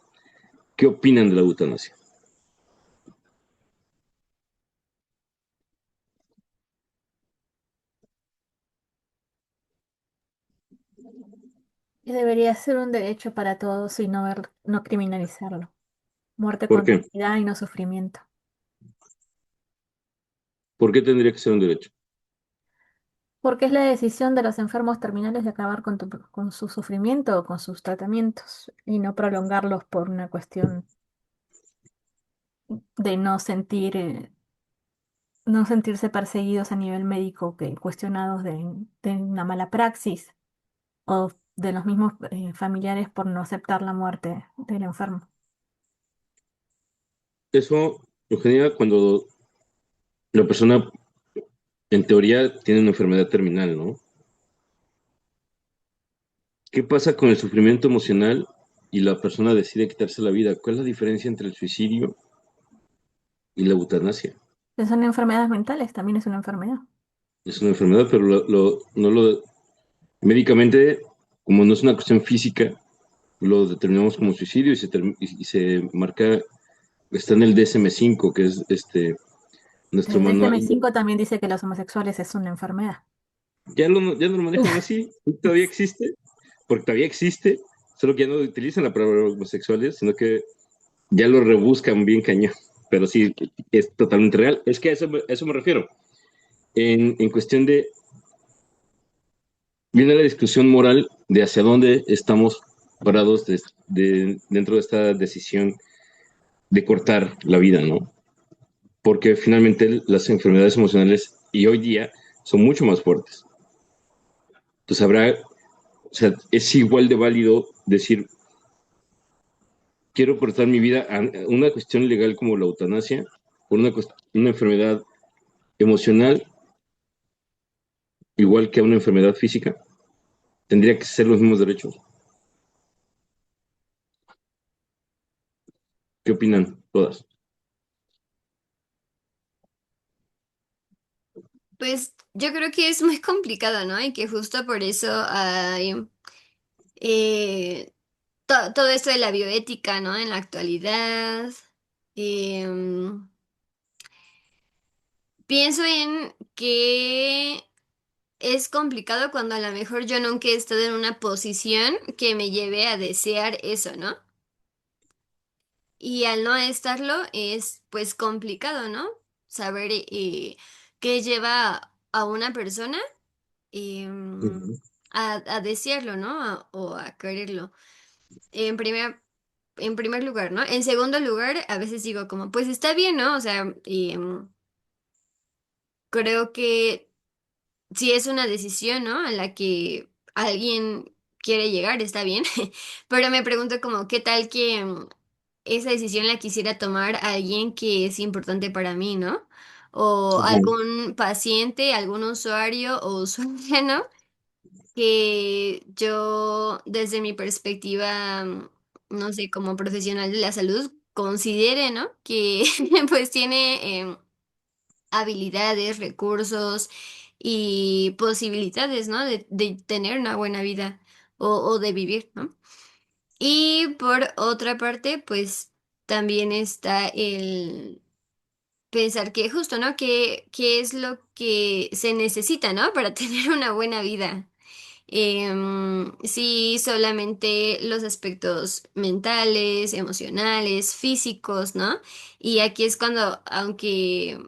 ¿Qué opinan de la eutanasia? Y debería ser un derecho para todos y no criminalizarlo. Muerte ¿Por con qué? dignidad y no sufrimiento. ¿Por qué tendría que ser un derecho? Porque es la decisión de los enfermos terminales de acabar con su sufrimiento o con sus tratamientos y no prolongarlos por una cuestión de no sentirse perseguidos a nivel médico, que cuestionados de una mala praxis o de los mismos familiares por no aceptar la muerte del enfermo. Eso lo genera cuando la persona, en teoría, tiene una enfermedad terminal, ¿no? ¿Qué pasa con el sufrimiento emocional y la persona decide quitarse la vida? ¿Cuál es la diferencia entre el suicidio y la eutanasia? Si son enfermedades mentales, también es una enfermedad. Es una enfermedad, pero no lo médicamente, como no es una cuestión física, lo determinamos como suicidio y se marca, está en el DSM-5, que es nuestro El manual. DSM-5 también dice que los homosexuales es una enfermedad. Ya no lo manejan así, todavía existe, porque todavía existe, solo que ya no utilizan la palabra homosexuales, sino que ya lo rebuscan bien cañón, pero sí, es totalmente real. Es que a eso me refiero. En cuestión de viene la discusión moral de hacia dónde estamos parados dentro de esta decisión de cortar la vida, ¿no? Porque finalmente las enfermedades emocionales y hoy día son mucho más fuertes. Entonces o sea, es igual de válido decir, quiero cortar mi vida a una cuestión legal como la eutanasia, por una enfermedad emocional, igual que a una enfermedad física. Tendría que ser los mismos derechos. ¿Qué opinan todas? Pues yo creo que es muy complicado, ¿no? Y que justo por eso hay eh, todo esto de la bioética, ¿no? En la actualidad. Em, Pienso en que es complicado cuando a lo mejor yo nunca he estado en una posición que me lleve a desear eso, ¿no? Y al no estarlo es pues complicado, ¿no? Saber qué lleva a una persona em, Ujú. a desearlo, ¿no? O a quererlo. En primer, en primer lugar, ¿no? En segundo lugar, a veces digo como, pues está bien, ¿no? O sea, creo que si es una decisión, ¿no? A la que alguien quiere llegar, está bien, pero me pregunto como, ¿qué tal que esa decisión la quisiera tomar alguien que es importante para mí, ¿no? O Ajá. algún paciente, algún usuario o usuaria, ¿no? Que yo desde mi perspectiva, no sé, como profesional de la salud, considere, ¿no? Que pues tiene habilidades, recursos y posibilidades, ¿no? De tener una buena vida o de vivir, ¿no? Y por otra parte, pues también está el pensar que justo, ¿no? ¿Qué es lo que se necesita, ¿no? Para tener una buena vida? Sí, solamente los aspectos mentales, emocionales, físicos, ¿no? Y aquí es cuando, aunque,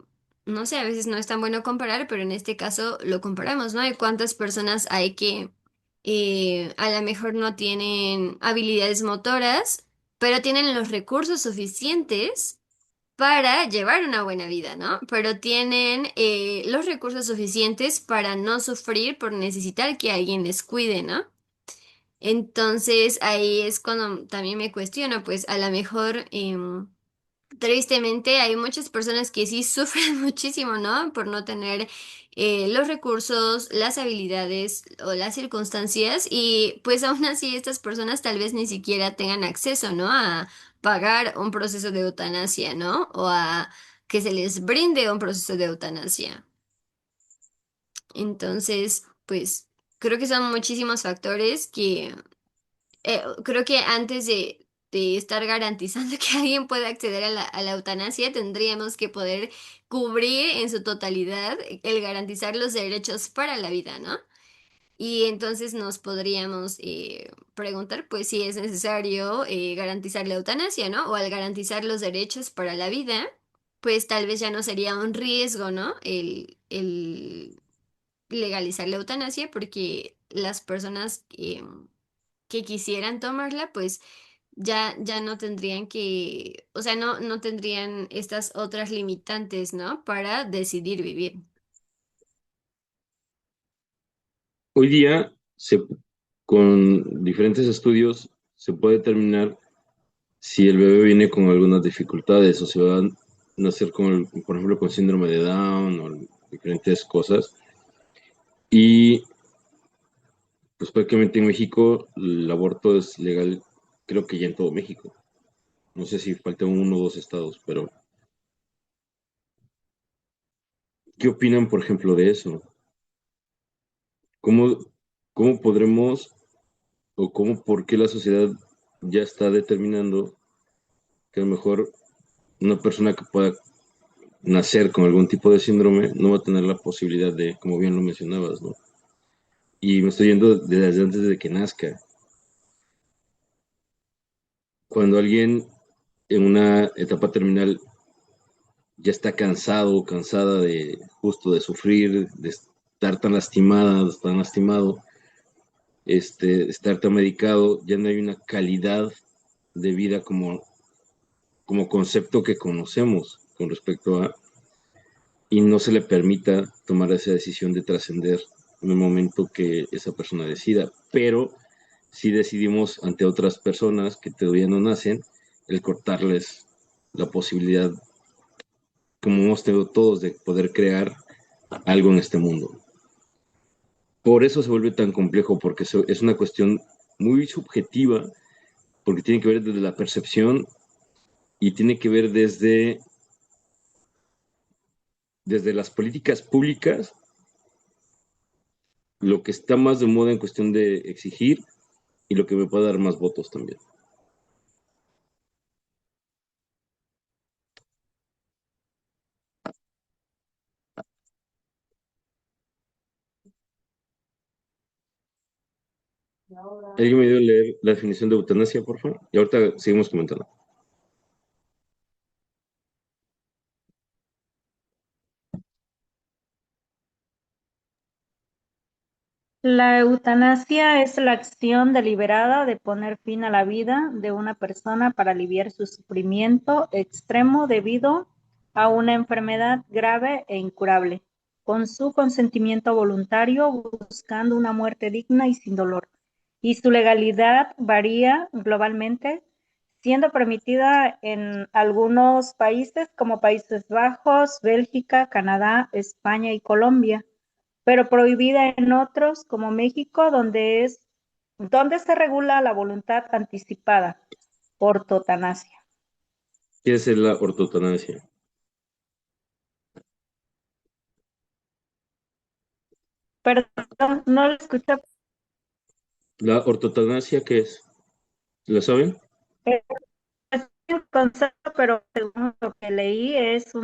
no sé, a veces no es tan bueno comparar, pero en este caso lo comparamos, ¿no? ¿Y cuántas personas hay que a lo mejor no tienen habilidades motoras, pero tienen los recursos suficientes para llevar una buena vida, ¿no? Pero tienen los recursos suficientes para no sufrir por necesitar que alguien les cuide, ¿no? Entonces ahí es cuando también me cuestiono, pues a lo mejor tristemente hay muchas personas que sí sufren muchísimo, ¿no? Por no tener los recursos, las habilidades o las circunstancias y pues aún así estas personas tal vez ni siquiera tengan acceso, ¿no? A pagar un proceso de eutanasia, ¿no? O a que se les brinde un proceso de eutanasia. Entonces, pues creo que son muchísimos factores que creo que antes de estar garantizando que alguien pueda acceder a a la eutanasia, tendríamos que poder cubrir en su totalidad el garantizar los derechos para la vida, ¿no? Y entonces nos podríamos preguntar, pues, si es necesario garantizar la eutanasia, ¿no? O al garantizar los derechos para la vida, pues tal vez ya no sería un riesgo, ¿no? El legalizar la eutanasia porque las personas que quisieran tomarla, pues ya no tendrían que, o sea, no tendrían estas otras limitantes, ¿no? Para decidir vivir. Hoy día, con diferentes estudios, se puede determinar si el bebé viene con algunas dificultades o si va a nacer por ejemplo, con síndrome de Down o diferentes cosas. Y pues prácticamente en México el aborto es legal, creo que ya en todo México. No sé si faltan uno o dos estados, pero ¿qué opinan, por ejemplo, de eso? ¿Cómo, cómo podremos por qué la sociedad ya está determinando que a lo mejor una persona que pueda nacer con algún tipo de síndrome no va a tener la posibilidad de, como bien lo mencionabas, ¿no? Y me estoy yendo desde antes de que nazca. Cuando alguien en una etapa terminal ya está cansado o cansada de justo de sufrir, de estar tan lastimada, tan lastimado, estar tan medicado, ya no hay una calidad de vida como concepto que conocemos con respecto a, y no se le permita tomar esa decisión de trascender en el momento que esa persona decida. Pero si decidimos ante otras personas que todavía no nacen, el cortarles la posibilidad, como hemos tenido todos, de poder crear algo en este mundo. Por eso se vuelve tan complejo, porque es una cuestión muy subjetiva, porque tiene que ver desde la percepción y tiene que ver desde las políticas públicas, lo que está más de moda en cuestión de exigir y lo que me puede dar más votos también. ¿Alguien me dio a leer la definición de eutanasia, por favor? Y ahorita seguimos comentando. La eutanasia es la acción deliberada de poner fin a la vida de una persona para aliviar su sufrimiento extremo debido a una enfermedad grave e incurable, con su consentimiento voluntario, buscando una muerte digna y sin dolor. Y su legalidad varía globalmente, siendo permitida en algunos países como Países Bajos, Bélgica, Canadá, España y Colombia, pero prohibida en otros como México, donde se regula la voluntad anticipada, ortotanasia. ¿Qué es la ortotanasia? Perdón, no lo escuché. ¿La ortotanasia qué es? ¿Lo saben? Es un concepto, pero según lo que leí es o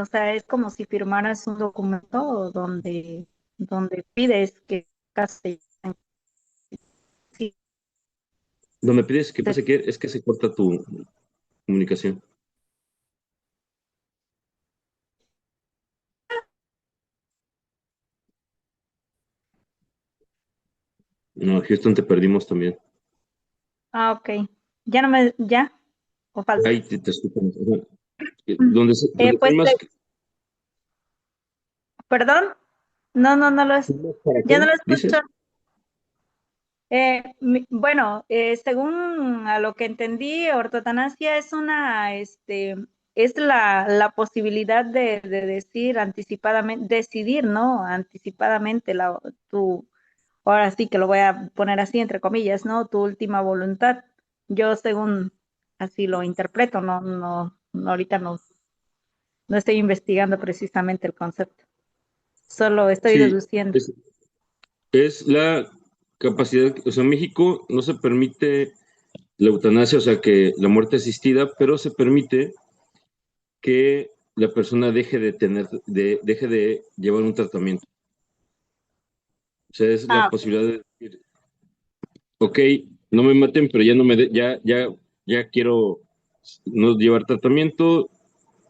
sea, es como si firmaras un documento donde pides que case. Sí, Donde pides que pase que es que se corta tu comunicación. No, Houston, te perdimos también. ok. ¿Ya? ¿O falta? Ahí te escuchamos. Ajá. Donde Pues, firmas, perdón, no lo es. ¿firmas para Ya no qué? lo escucho. ¿Dices? Bueno, según a lo que entendí, ortotanasia es la posibilidad de decir anticipadamente, decidir, ¿no? Anticipadamente ahora sí que lo voy a poner así entre comillas, ¿no? Tu última voluntad. Yo según así lo interpreto, ahorita no estoy investigando precisamente el concepto, solo estoy Sí, deduciendo. es la capacidad, o sea, en México no se permite la eutanasia, o sea, que la muerte asistida, pero se permite que la persona deje de llevar un tratamiento. O sea, es la Ah, posibilidad de decir, ok, no me maten, pero ya no ya quiero no llevar tratamiento,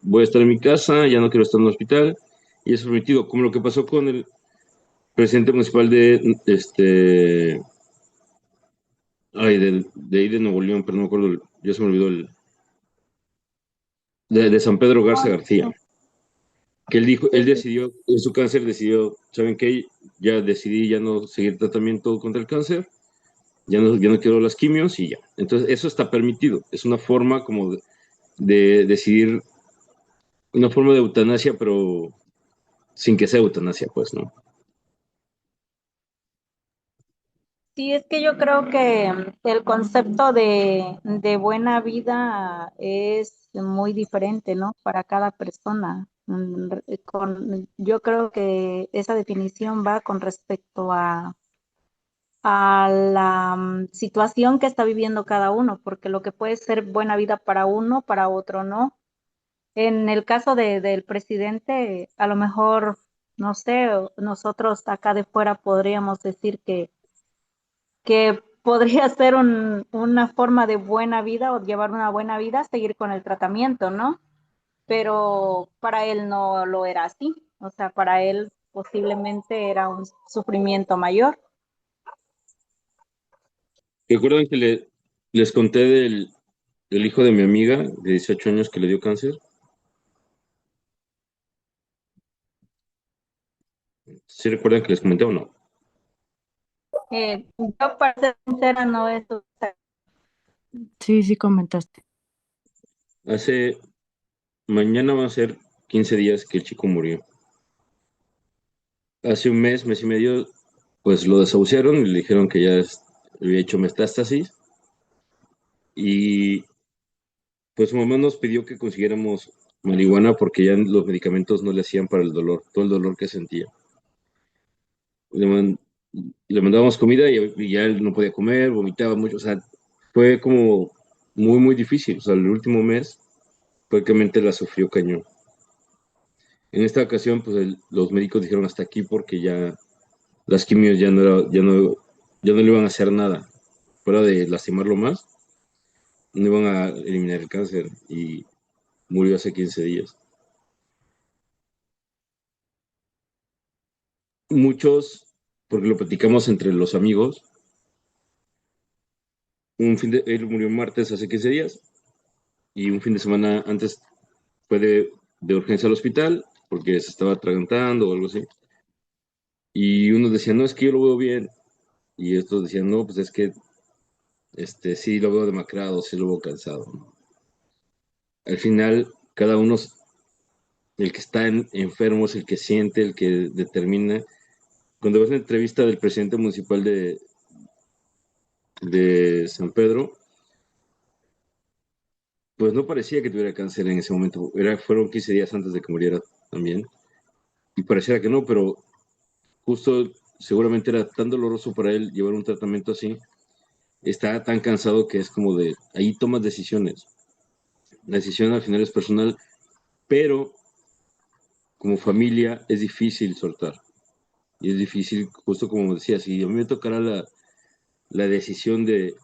voy a estar en mi casa, ya no quiero estar en el hospital, y es permitido, como lo que pasó con el presidente municipal de ahí de Nuevo León, pero no me acuerdo, ya se me olvidó de San Pedro Garza García, que él dijo, él decidió, en su cáncer decidió, ¿saben qué? Ya decidí ya no seguir tratamiento contra el cáncer, ya no quiero las quimios y ya. Entonces, eso está permitido, es una forma como de decidir, una forma de eutanasia, pero sin que sea eutanasia, pues, ¿no? sí, es que yo creo que el concepto de buena vida es muy diferente, ¿no? Para cada persona. Yo creo que esa definición va con respecto a la situación que está viviendo cada uno, porque lo que puede ser buena vida para uno, para otro no. En el caso del presidente, a lo mejor, no sé, nosotros acá de fuera podríamos decir que podría ser una forma de buena vida o llevar una buena vida, seguir con el tratamiento, ¿no? Pero para él no lo era así, o sea, para él posiblemente era un sufrimiento mayor. ¿Recuerdan que les conté del hijo de mi amiga de 18 años que le dio cáncer? ¿Sí recuerdan que les comenté o no? Yo, para ser sincera, no es. Sí, sí comentaste. Hace, mañana van a ser 15 días que el chico murió. Hace un mes y medio, pues lo desahuciaron y le dijeron que ya había hecho metástasis. Y pues su mamá nos pidió que consiguiéramos marihuana porque ya los medicamentos no le hacían para el dolor, todo el dolor que sentía. Le, man- le mandábamos comida y ya él no podía comer, vomitaba mucho, o sea, fue como muy difícil. O sea, el último mes prácticamente la sufrió cañón. En esta ocasión, pues los médicos dijeron hasta aquí porque ya las quimios ya no le iban a hacer nada. Fuera de lastimarlo más, no iban a eliminar el cáncer y murió hace 15 días. Muchos, porque lo platicamos entre los amigos, él murió martes hace 15 días y un fin de semana antes fue de urgencia al hospital porque se estaba atragantando o algo así. Y unos decían, no, es que yo lo veo bien. Y estos decían, no, pues es que sí lo veo demacrado, sí lo veo cansado, ¿no? Al final, cada uno, el que está enfermo es el que siente, el que determina. Cuando ves la entrevista del presidente municipal de San Pedro, pues no parecía que tuviera cáncer en ese momento. Fueron 15 días antes de que muriera también. Y pareciera que no, pero justo seguramente era tan doloroso para él llevar un tratamiento así. Está tan cansado que es como de, ahí tomas decisiones. La decisión al final es personal, pero como familia es difícil soltar. Y es difícil, justo como decía, si a mí me tocara la decisión de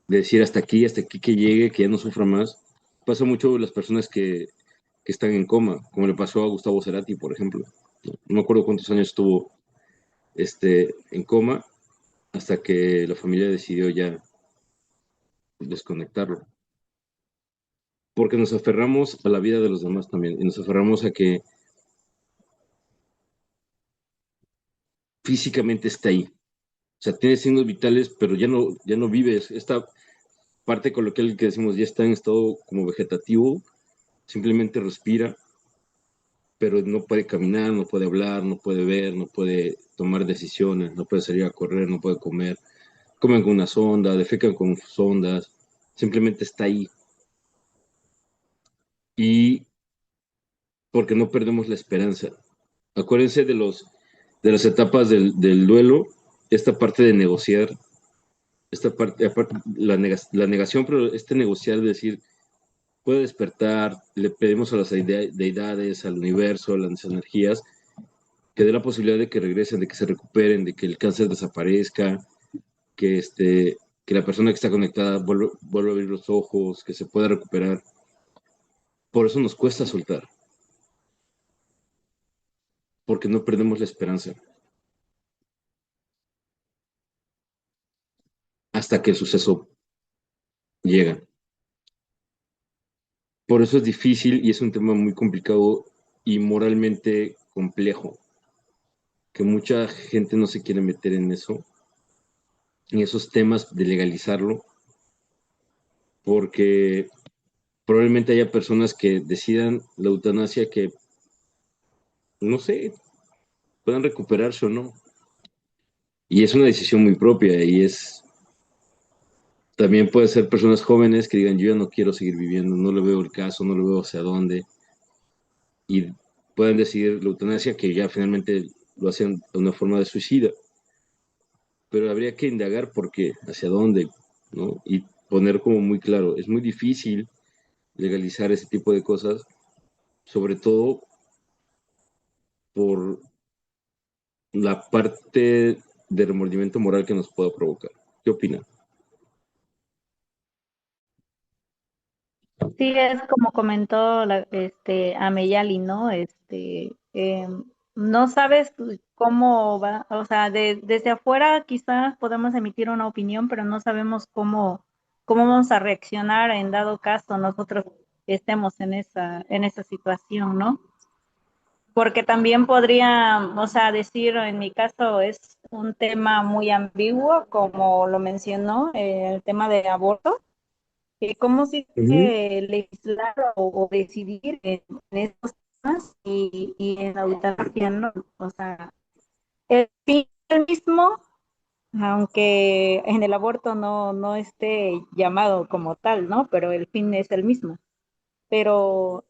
decir hasta aquí que llegue, que ya no sufra más, pasa mucho a las personas que están en coma, como le pasó a Gustavo Cerati, por ejemplo. No me acuerdo cuántos años estuvo en coma hasta que la familia decidió ya desconectarlo. Porque nos aferramos a la vida de los demás también, y nos aferramos a que físicamente está ahí. O sea, tiene signos vitales, pero ya no vives. Esta parte coloquial que decimos ya está en estado como vegetativo, simplemente respira, pero no puede caminar, no puede hablar, no puede ver, no puede tomar decisiones, no puede salir a correr, no puede comer. Comen con una sonda, defecan con sondas, simplemente está ahí. Y porque no perdemos la esperanza. Acuérdense de las etapas del duelo, esta parte de negociar, esta parte, aparte, la negación, pero este negociar de decir, puede despertar, le pedimos a las deidades, al universo, a las energías, que dé la posibilidad de que regresen, de que se recuperen, de que el cáncer desaparezca, que, que la persona que está conectada vuelva a abrir los ojos, que se pueda recuperar. Por eso nos cuesta soltar, porque no perdemos la esperanza hasta que el suceso llega. Por eso es difícil y es un tema muy complicado y moralmente complejo, que mucha gente no se quiere meter en eso, en esos temas de legalizarlo, porque probablemente haya personas que decidan la eutanasia que, no sé, puedan recuperarse o no. Y es una decisión muy propia y también puede ser personas jóvenes que digan, yo ya no quiero seguir viviendo, no le veo el caso, no le veo hacia dónde, y puedan decidir la eutanasia, que ya finalmente lo hacen de una forma de suicida. Pero habría que indagar por qué, hacia dónde, ¿no? Y poner como muy claro, es muy difícil legalizar ese tipo de cosas, sobre todo por la parte de remordimiento moral que nos pueda provocar. ¿Qué opina? Sí, es como comentó Ameyali, ¿no? no sabes cómo va, o sea, desde afuera quizás podemos emitir una opinión, pero no sabemos cómo vamos a reaccionar en dado caso nosotros estemos en esa situación, ¿no? Porque también podría, o sea, decir, en mi caso es un tema muy ambiguo, como lo mencionó, el tema de aborto, que cómo se Ujú. puede legislar o decidir en estos temas y en la eutanasia, ¿no? O sea, el fin es el mismo, aunque en el aborto no esté llamado como tal, ¿no? Pero el fin es el mismo. Pero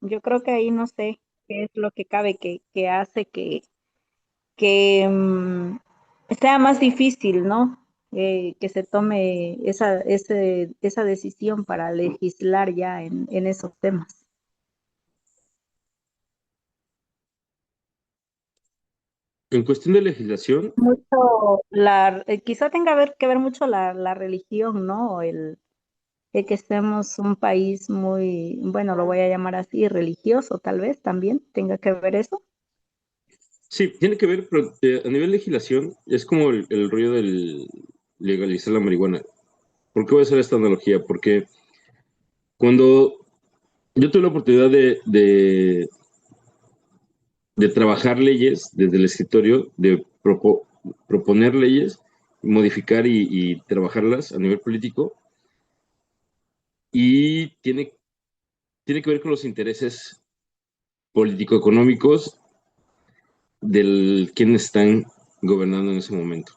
yo creo que ahí no sé qué es lo que cabe, que hace que sea más difícil, ¿no? Que se tome esa decisión para legislar ya en esos temas. En cuestión de legislación, Mucho, quizá tenga que ver mucho la religión, ¿no? O el que estemos un país muy, bueno, lo voy a llamar así, religioso, tal vez también tenga que ver eso. sí, tiene que ver, pero a nivel legislación es como el rollo del legalizar la marihuana. ¿Por qué voy a hacer esta analogía? Porque cuando yo tuve la oportunidad de trabajar leyes desde el escritorio, de proponer leyes, modificar y trabajarlas a nivel político, y tiene que ver con los intereses político-económicos del quienes están gobernando en ese momento.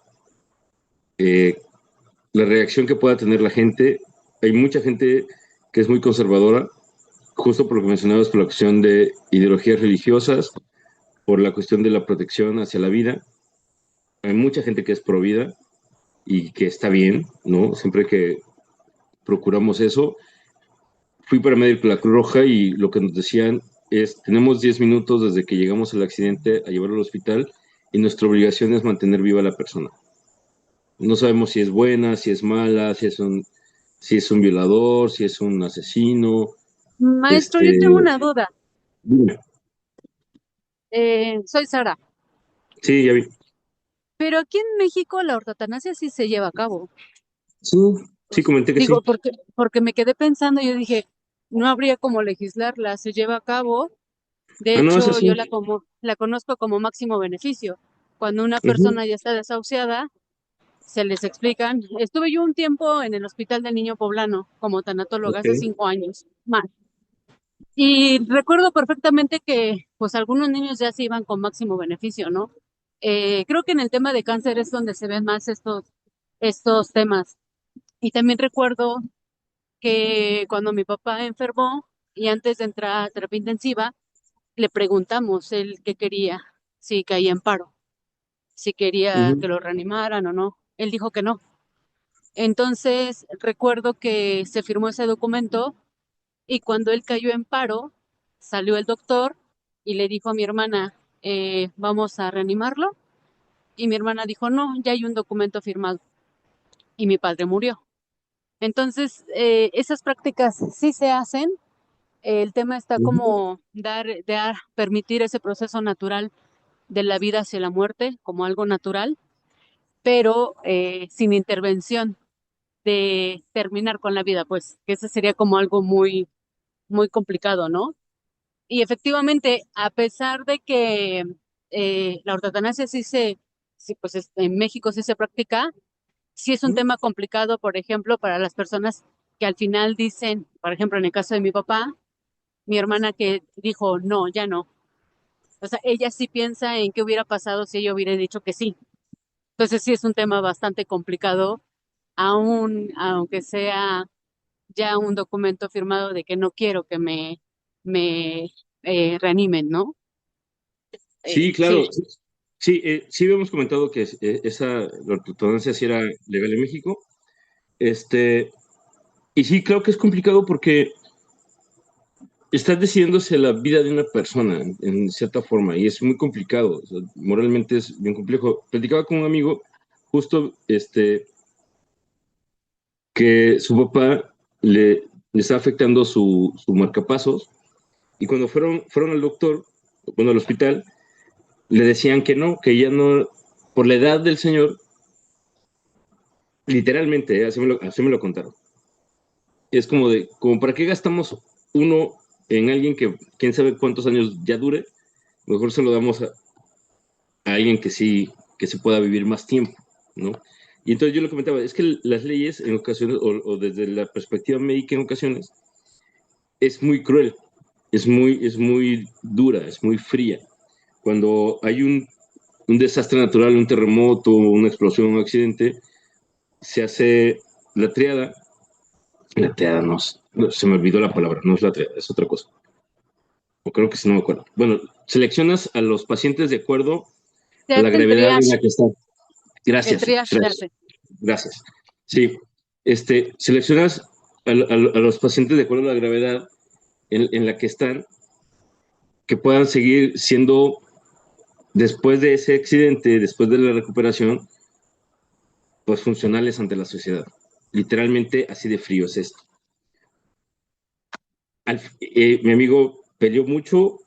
Eh, la reacción que pueda tener la gente, hay mucha gente que es muy conservadora, justo por lo que mencionabas, por la cuestión de ideologías religiosas, por la cuestión de la protección hacia la vida. Hay mucha gente que es pro vida y que está bien, ¿no? Siempre que procuramos eso. Fui para medir la Cruz Roja y lo que nos decían es, tenemos 10 minutos desde que llegamos al accidente a llevarlo al hospital y nuestra obligación es mantener viva a la persona. No sabemos si es buena, si es mala, si es un violador, si es un asesino. Maestro, yo tengo Este, una duda. dime. Soy Sara, Sí, ya vi. pero aquí en México la ortotanasia sí se lleva a cabo. Sí, sí, comenté que Digo, sí. porque me quedé pensando, yo dije, no habría como legislarla, se lleva a cabo. De Ah, no, es hecho, así. la conozco como máximo beneficio. Cuando una Ujú, persona ya está desahuciada, se les explican. Estuve yo un tiempo en el Hospital del Niño Poblano como tanatóloga ok. hace 5 años más. Y recuerdo perfectamente que pues algunos niños ya se iban con máximo beneficio, ¿no? Creo que en el tema de cáncer es donde se ven más estos temas. Y también recuerdo que cuando mi papá enfermó y antes de entrar a terapia intensiva, le preguntamos él qué quería, si caía en paro, si quería que Ujú, lo reanimaran o no. Él dijo que no. Entonces recuerdo que se firmó ese documento y cuando él cayó en paro, salió el doctor y le dijo a mi hermana, vamos a reanimarlo. Y mi hermana dijo, no, ya hay un documento firmado. Y mi padre murió. Entonces, esas prácticas sí se hacen. El tema está ujú. como permitir ese proceso natural de la vida hacia la muerte como algo natural, pero sin intervención de terminar con la vida, pues que eso sería como algo muy, muy complicado, ¿no? Y efectivamente, a pesar de que la eutanasia sí, pues en México sí se practica, sí es un tema complicado, por ejemplo, para las personas que al final dicen, por ejemplo, en el caso de mi papá, mi hermana que dijo, no, ya no. O sea, ella sí piensa en qué hubiera pasado si ella hubiera dicho que sí. Entonces sí es un tema bastante complicado, aunque sea ya un documento firmado de que no quiero que me reanimen, ¿no? Sí, Sí. claro. Sí, sí habíamos comentado que la ortodoncia sí era legal en México. Este, y sí, creo que es complicado porque estás decidiéndose la vida de una persona en cierta forma y es muy complicado. O sea, moralmente es bien complejo. Platicaba con un amigo justo que su papá le está afectando su marcapasos y cuando fueron al doctor, bueno, al hospital, le decían que no, que ya no, por la edad del señor, literalmente, así me lo contaron. Es como de, como para qué gastamos uno en alguien que quién sabe cuántos años ya dure, mejor se lo damos a alguien que sí, que se pueda vivir más tiempo, ¿no? Y entonces yo lo comentaba, es que las leyes en ocasiones, o desde la perspectiva médica en ocasiones, es muy cruel, es muy dura, es muy fría. Cuando hay un desastre natural, un terremoto, una explosión, un accidente, se hace la triada no, se me olvidó la palabra, no es la triada, es otra cosa. O creo que sí, no me acuerdo. Bueno, seleccionas a los pacientes de acuerdo Se a la hace el gravedad en triage, la que están. el Gracias, triage se gracias, hace. gracias. Sí, seleccionas a los pacientes de acuerdo a la gravedad en la que están, que puedan seguir siendo, después de ese accidente, después de la recuperación, pues funcionales ante la sociedad. Literalmente así de frío es esto. Mi amigo peleó mucho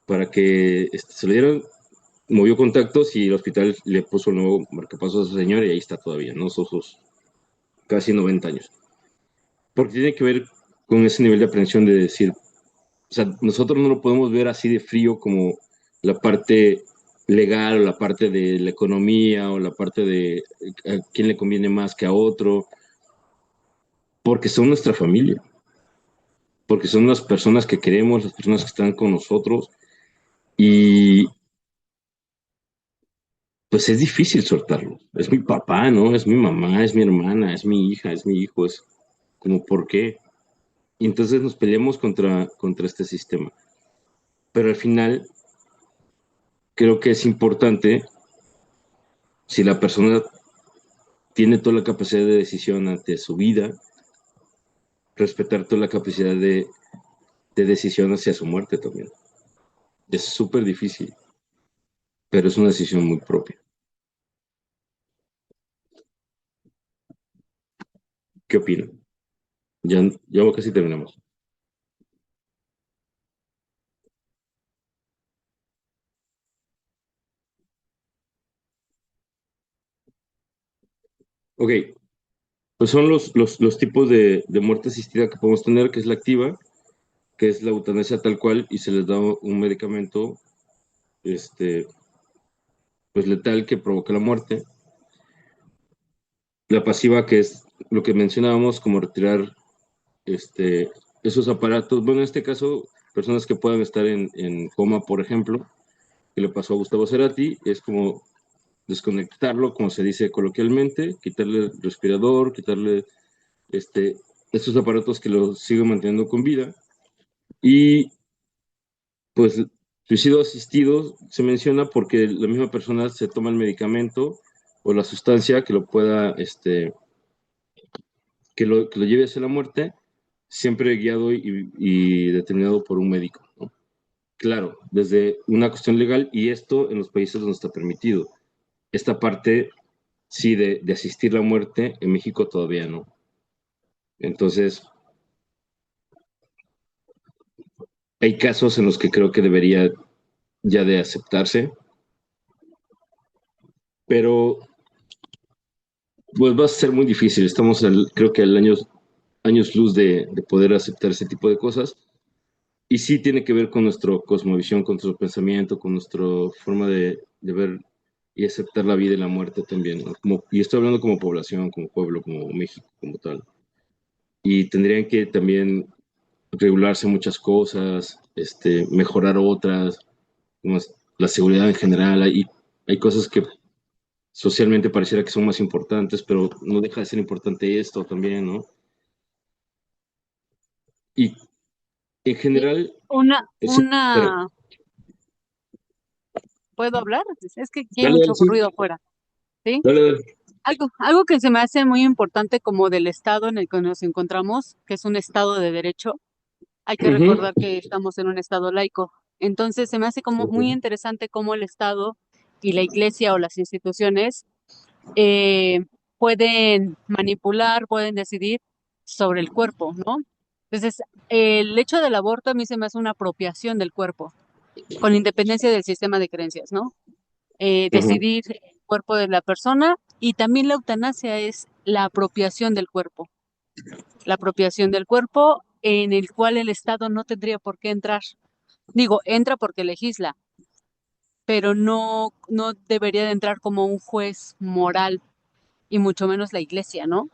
para que se le dieran, movió contactos y el hospital le puso el nuevo marcapasos a ese señor y ahí está todavía, ¿no? Son sus casi 90 años. Porque tiene que ver con ese nivel de aprehensión de decir, o sea, nosotros no lo podemos ver así de frío como la parte legal o la parte de la economía o la parte de a quién le conviene más que a otro, porque son nuestra familia, porque son las personas que queremos, las personas que están con nosotros y pues es difícil soltarlo. Es mi papá, ¿no? Es mi mamá, es mi hermana, es mi hija, es mi hijo, es como, ¿por qué? Y entonces nos peleamos contra este sistema. Pero al final creo que es importante, si la persona tiene toda la capacidad de decisión ante su vida, respetar toda la capacidad de decisión hacia su muerte también. Es súper difícil, pero es una decisión muy propia. ¿Qué opinan? Ya casi terminamos. Ok, pues son los tipos de muerte asistida que podemos tener, que es la activa, que es la eutanasia tal cual, y se les da un medicamento, este, pues letal que provoca la muerte. La pasiva, que es lo que mencionábamos, como retirar este, esos aparatos. Bueno, en este caso, personas que puedan estar en coma, por ejemplo, que le pasó a Gustavo Cerati, es como desconectarlo, como se dice coloquialmente, quitarle el respirador, quitarle este, estos aparatos que lo siguen manteniendo con vida. Y pues suicidio asistido se menciona porque la misma persona se toma el medicamento o la sustancia que lo pueda, que lo lleve hacia la muerte, siempre guiado y determinado por un médico, ¿no? Claro, desde una cuestión legal y esto en los países donde está permitido. Esta parte, sí, de asistir la muerte, en México todavía no. Entonces, hay casos en los que creo que debería ya de aceptarse, pero pues va a ser muy difícil. Estamos, creo que al años luz de poder aceptar ese tipo de cosas. Y sí tiene que ver con nuestra cosmovisión, con nuestro pensamiento, con nuestra forma de ver y aceptar la vida y la muerte también, ¿no? Y estoy hablando como población, como pueblo, como México, como tal. Y tendrían que también regularse muchas cosas, mejorar otras, como la seguridad en general. Hay cosas que socialmente pareciera que son más importantes, pero no deja de ser importante esto también, ¿no? Y en Y general, una, espera, una, ¿puedo hablar? Es que aquí hay dale, dale, mucho sí, ruido afuera, ¿sí? dale, dale. Algo que se me hace muy importante como del estado en el que nos encontramos, que es un estado de derecho, hay que Ujú. recordar que estamos en un estado laico. Entonces se me hace como muy interesante cómo el Estado y la iglesia o las instituciones eh, pueden manipular, pueden decidir sobre el cuerpo, ¿no? Entonces, el hecho del aborto a mí se me hace una apropiación del cuerpo. con independencia del sistema de creencias, ¿no? Ujú. Decidir el cuerpo de la persona, y también la eutanasia es la apropiación del cuerpo en el cual el Estado no tendría por qué entrar. Digo, entra porque legisla, pero no debería de entrar como un juez moral, y mucho menos la iglesia, ¿no?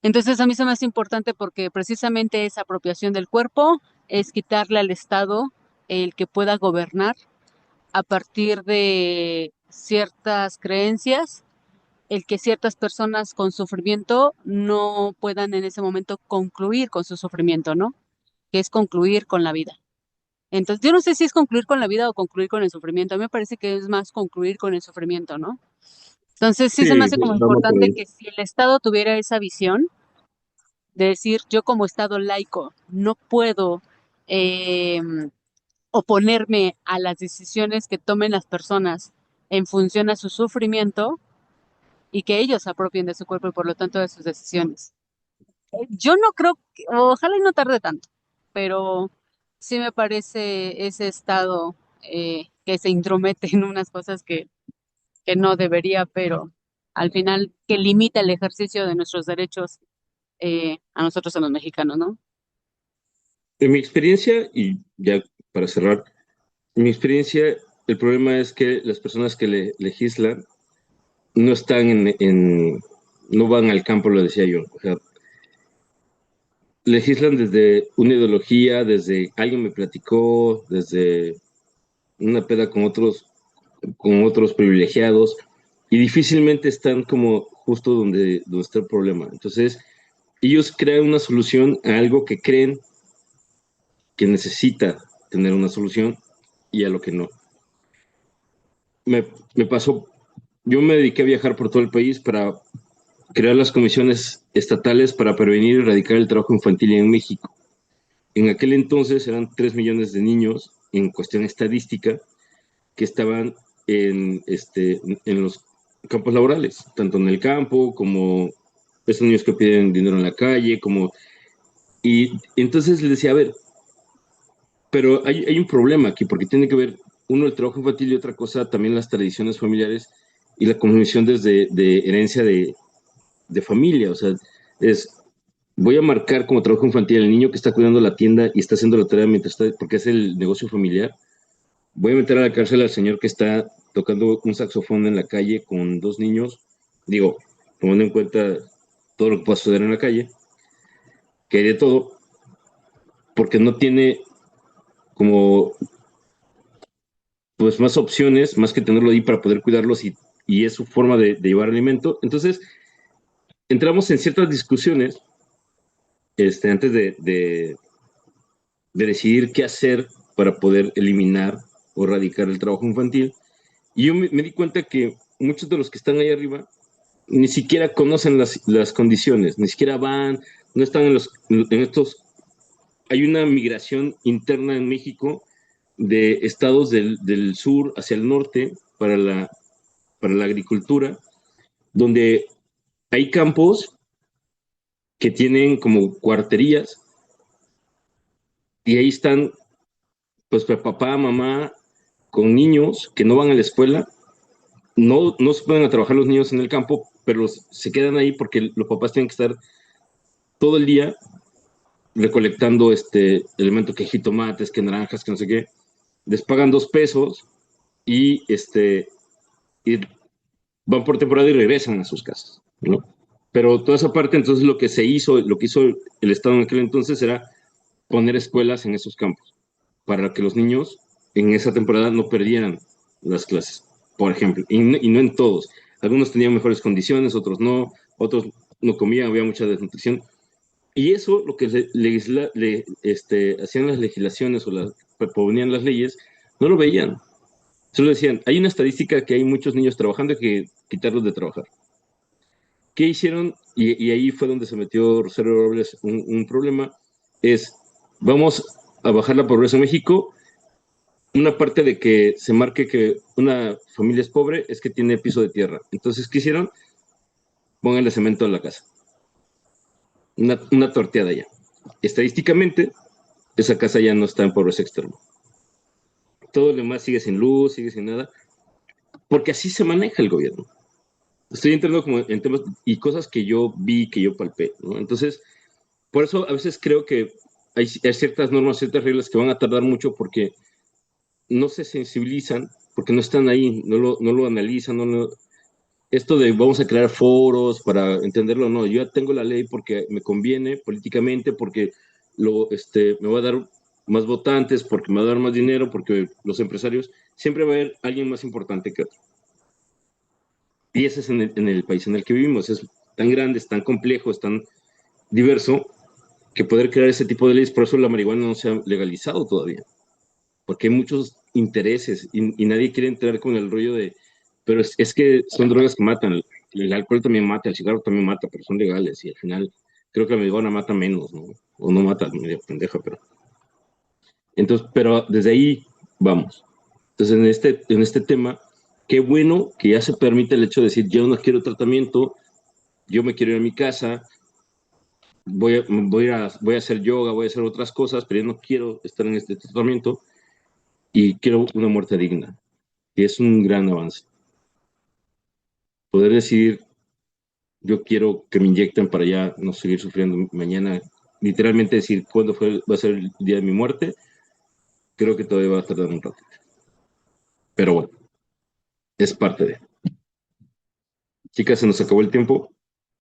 Entonces a mí se me hace importante porque precisamente esa apropiación del cuerpo es quitarle al Estado el que pueda gobernar a partir de ciertas creencias, el que ciertas personas con sufrimiento no puedan en ese momento concluir con su sufrimiento, ¿no? Que es concluir con la vida. Entonces, yo no sé si es concluir con la vida o concluir con el sufrimiento. A mí me parece que es más concluir con el sufrimiento, ¿no? Entonces, sí se me Sí, hace como vamos por importante ahí. que si el Estado tuviera esa visión de decir, yo como Estado laico no puedo eh, oponerme a las decisiones que tomen las personas en función a su sufrimiento, y que ellos se apropien de su cuerpo y por lo tanto de sus decisiones. Yo no creo ojalá y no tarde tanto, pero sí me parece ese Estado que se intromete en unas cosas que no debería, pero al final que limita el ejercicio de nuestros derechos a nosotros, a los mexicanos, ¿no? En mi experiencia, y ya para cerrar, en mi experiencia, el problema es que las personas que legislan no están no van al campo, lo decía yo. O sea, legislan desde una ideología, desde alguien me platicó, desde una peda con otros privilegiados, y difícilmente están como justo donde está el problema. Entonces, ellos crean una solución a algo que creen que necesita tener una solución y a lo que no. Me pasó, yo me dediqué a viajar por todo el país para crear las comisiones estatales para prevenir y erradicar el trabajo infantil en México. En aquel entonces eran 3 millones de niños en cuestión estadística que estaban en los campos laborales, tanto en el campo como esos niños que piden dinero en la calle, y entonces les decía, a ver, pero hay un problema aquí, porque tiene que ver, uno, el trabajo infantil y otra cosa, también las tradiciones familiares y la condición desde de herencia de familia. O sea, es, voy a marcar como trabajo infantil el niño que está cuidando la tienda y está haciendo la tarea mientras está, porque es el negocio familiar. Voy a meter a la cárcel al señor que está tocando un saxofón en la calle con 2 niños. Digo, tomando en cuenta todo lo que pueda suceder en la calle, que hay de todo, porque no tiene como pues más opciones, más que tenerlo ahí para poder cuidarlos y es su forma de llevar alimento. Entonces, entramos en ciertas discusiones antes de decidir qué hacer para poder eliminar o erradicar el trabajo infantil. Y yo me di cuenta que muchos de los que están ahí arriba ni siquiera conocen las condiciones, ni siquiera van, no están en estos. Hay una migración interna en México de estados del sur hacia el norte para la agricultura, donde hay campos que tienen como cuarterías y ahí están, pues, papá, mamá, con niños que no van a la escuela. No se pueden a trabajar los niños en el campo, pero se quedan ahí porque los papás tienen que estar todo el día recolectando elemento que jitomates, que naranjas, que no sé qué. Les pagan 2 pesos y van por temporada y regresan a sus casas, ¿no? Pero toda esa parte, entonces lo que hizo el Estado en aquel entonces era poner escuelas en esos campos para que los niños en esa temporada no perdieran las clases, por ejemplo, y no en todos. Algunos tenían mejores condiciones, otros no comían, había mucha desnutrición. Y eso, lo que hacían las legislaciones o proponían las leyes, no lo veían. Solo decían, hay una estadística que hay muchos niños trabajando y que quitarlos de trabajar. ¿Qué hicieron? Y ahí fue donde se metió Rosario Robles un problema, es, vamos a bajar la pobreza en México. Una parte de que se marque que una familia es pobre es que tiene piso de tierra. Entonces, ¿qué hicieron? Pónganle cemento a la casa. Una torteada ya. Estadísticamente, esa casa ya no está en pobreza extrema. todo lo demás sigue sin luz, sigue sin nada, porque así se maneja el gobierno. Estoy entrando como en temas y cosas que yo vi, que yo palpé, ¿no? Entonces, por eso a veces creo que hay ciertas normas, ciertas reglas que van a tardar mucho porque no se sensibilizan, porque no están ahí, no lo analizan, esto de vamos a crear foros para entenderlo, no, yo ya tengo la ley porque me conviene políticamente, porque me va a dar más votantes, porque me va a dar más dinero, porque los empresarios, siempre va a haber alguien más importante que otro. Y ese es en el país en el que vivimos, es tan grande, es tan complejo, es tan diverso, que poder crear ese tipo de leyes, por eso la marihuana no se ha legalizado todavía, porque hay muchos intereses y nadie quiere entrar con el rollo de, pero es que son drogas que matan, el alcohol también mata, el cigarro también mata, pero son legales y al final creo que la marihuana mata menos, ¿no? O no mata, medio pendeja, pero... Entonces, pero desde ahí vamos. Entonces, en este tema, qué bueno que ya se permite el hecho de decir, yo no quiero tratamiento, yo me quiero ir a mi casa, voy a hacer yoga, voy a hacer otras cosas, pero yo no quiero estar en este tratamiento y quiero una muerte digna. Y es un gran avance. Poder decir, yo quiero que me inyecten para ya no seguir sufriendo mañana, literalmente decir cuándo va a ser el día de mi muerte, creo que todavía va a tardar un rato. Pero bueno, es parte de. Chicas, se nos acabó el tiempo.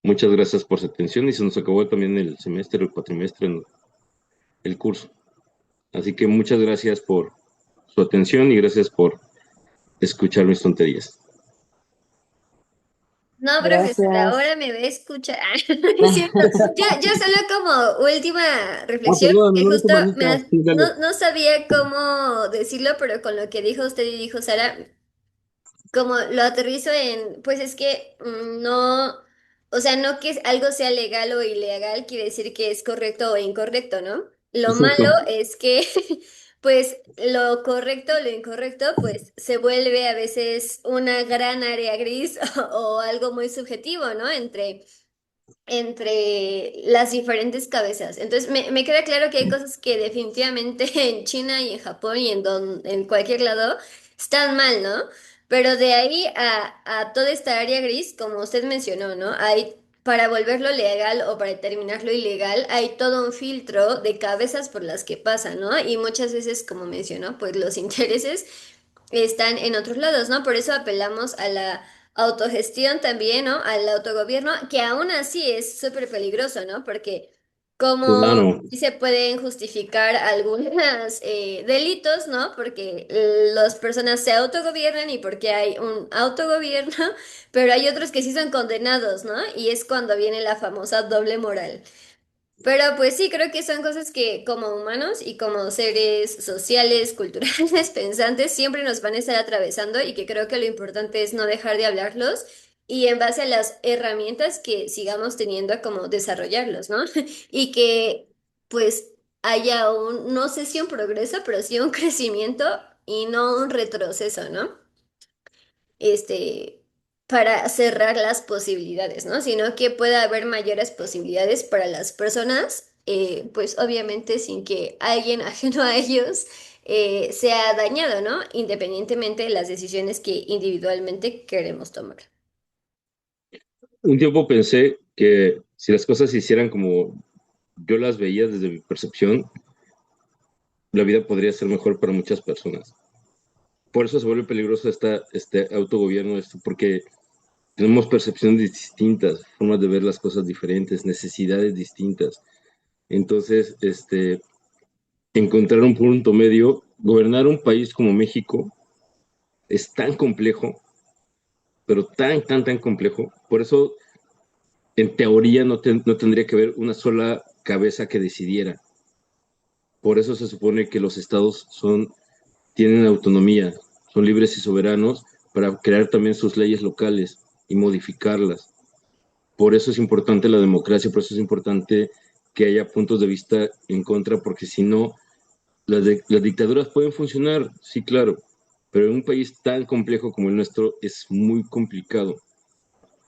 Muchas gracias por su atención y se nos acabó también el semestre, el cuatrimestre, el curso. Así que muchas gracias por su atención y gracias por escuchar mis tonterías. No, profesor, Gracias. ahora me va a escuchar. Es cierto. Yo solo como última reflexión, Perdón, que no dijo justo manita. Sí, dale. no sabía cómo decirlo, pero con lo que dijo usted y dijo Sara, como lo aterrizo en, pues es que no, o sea, no que algo sea legal o ilegal quiere decir que es correcto o incorrecto, ¿no? Lo malo Exacto. es que, pues, lo correcto o lo incorrecto, pues, se vuelve a veces una gran área gris o algo muy subjetivo, ¿no? Entre las diferentes cabezas. Entonces, me queda claro que hay cosas que definitivamente en China y en Japón y en cualquier lado están mal, ¿no? Pero de ahí a toda esta área gris, como usted mencionó, ¿no? Hay, para volverlo legal o para determinarlo ilegal, hay todo un filtro de cabezas por las que pasa, ¿no? Y muchas veces, como mencionó, pues los intereses están en otros lados, ¿no? Por eso apelamos a la autogestión también, ¿no? Al autogobierno, que aún así es súper peligroso, ¿no? Porque como Claro. sí se pueden justificar algunos delitos, ¿no? Porque las personas se autogobiernan y porque hay un autogobierno, pero hay otros que sí son condenados, ¿no? Y es cuando viene la famosa doble moral. Pero pues sí, creo que son cosas que como humanos y como seres sociales, culturales, pensantes, siempre nos van a estar atravesando y que creo que lo importante es no dejar de hablarlos y en base a las herramientas que sigamos teniendo como desarrollarlos, ¿no? Y que pues haya un, no sé si un progreso, pero sí un crecimiento y no un retroceso, ¿no? este, para cerrar las posibilidades, ¿no? Sino que pueda haber mayores posibilidades para las personas, pues obviamente sin que alguien ajeno a ellos sea dañado, ¿no? Independientemente de las decisiones que individualmente queremos tomar. Un tiempo pensé que si las cosas se hicieran como yo las veía desde mi percepción, la vida podría ser mejor para muchas personas. Por eso se vuelve peligroso este autogobierno, porque tenemos percepciones distintas, formas de ver las cosas diferentes, necesidades distintas. Entonces, encontrar un punto medio, gobernar un país como México es tan complejo, pero tan complejo. Por eso, en teoría, no tendría que haber una sola cabeza que decidiera. Por eso se supone que los estados tienen autonomía, son libres y soberanos para crear también sus leyes locales y modificarlas. Por eso es importante la democracia, por eso es importante que haya puntos de vista en contra, porque si no, las dictaduras pueden funcionar, sí, claro, pero en un país tan complejo como el nuestro es muy complicado,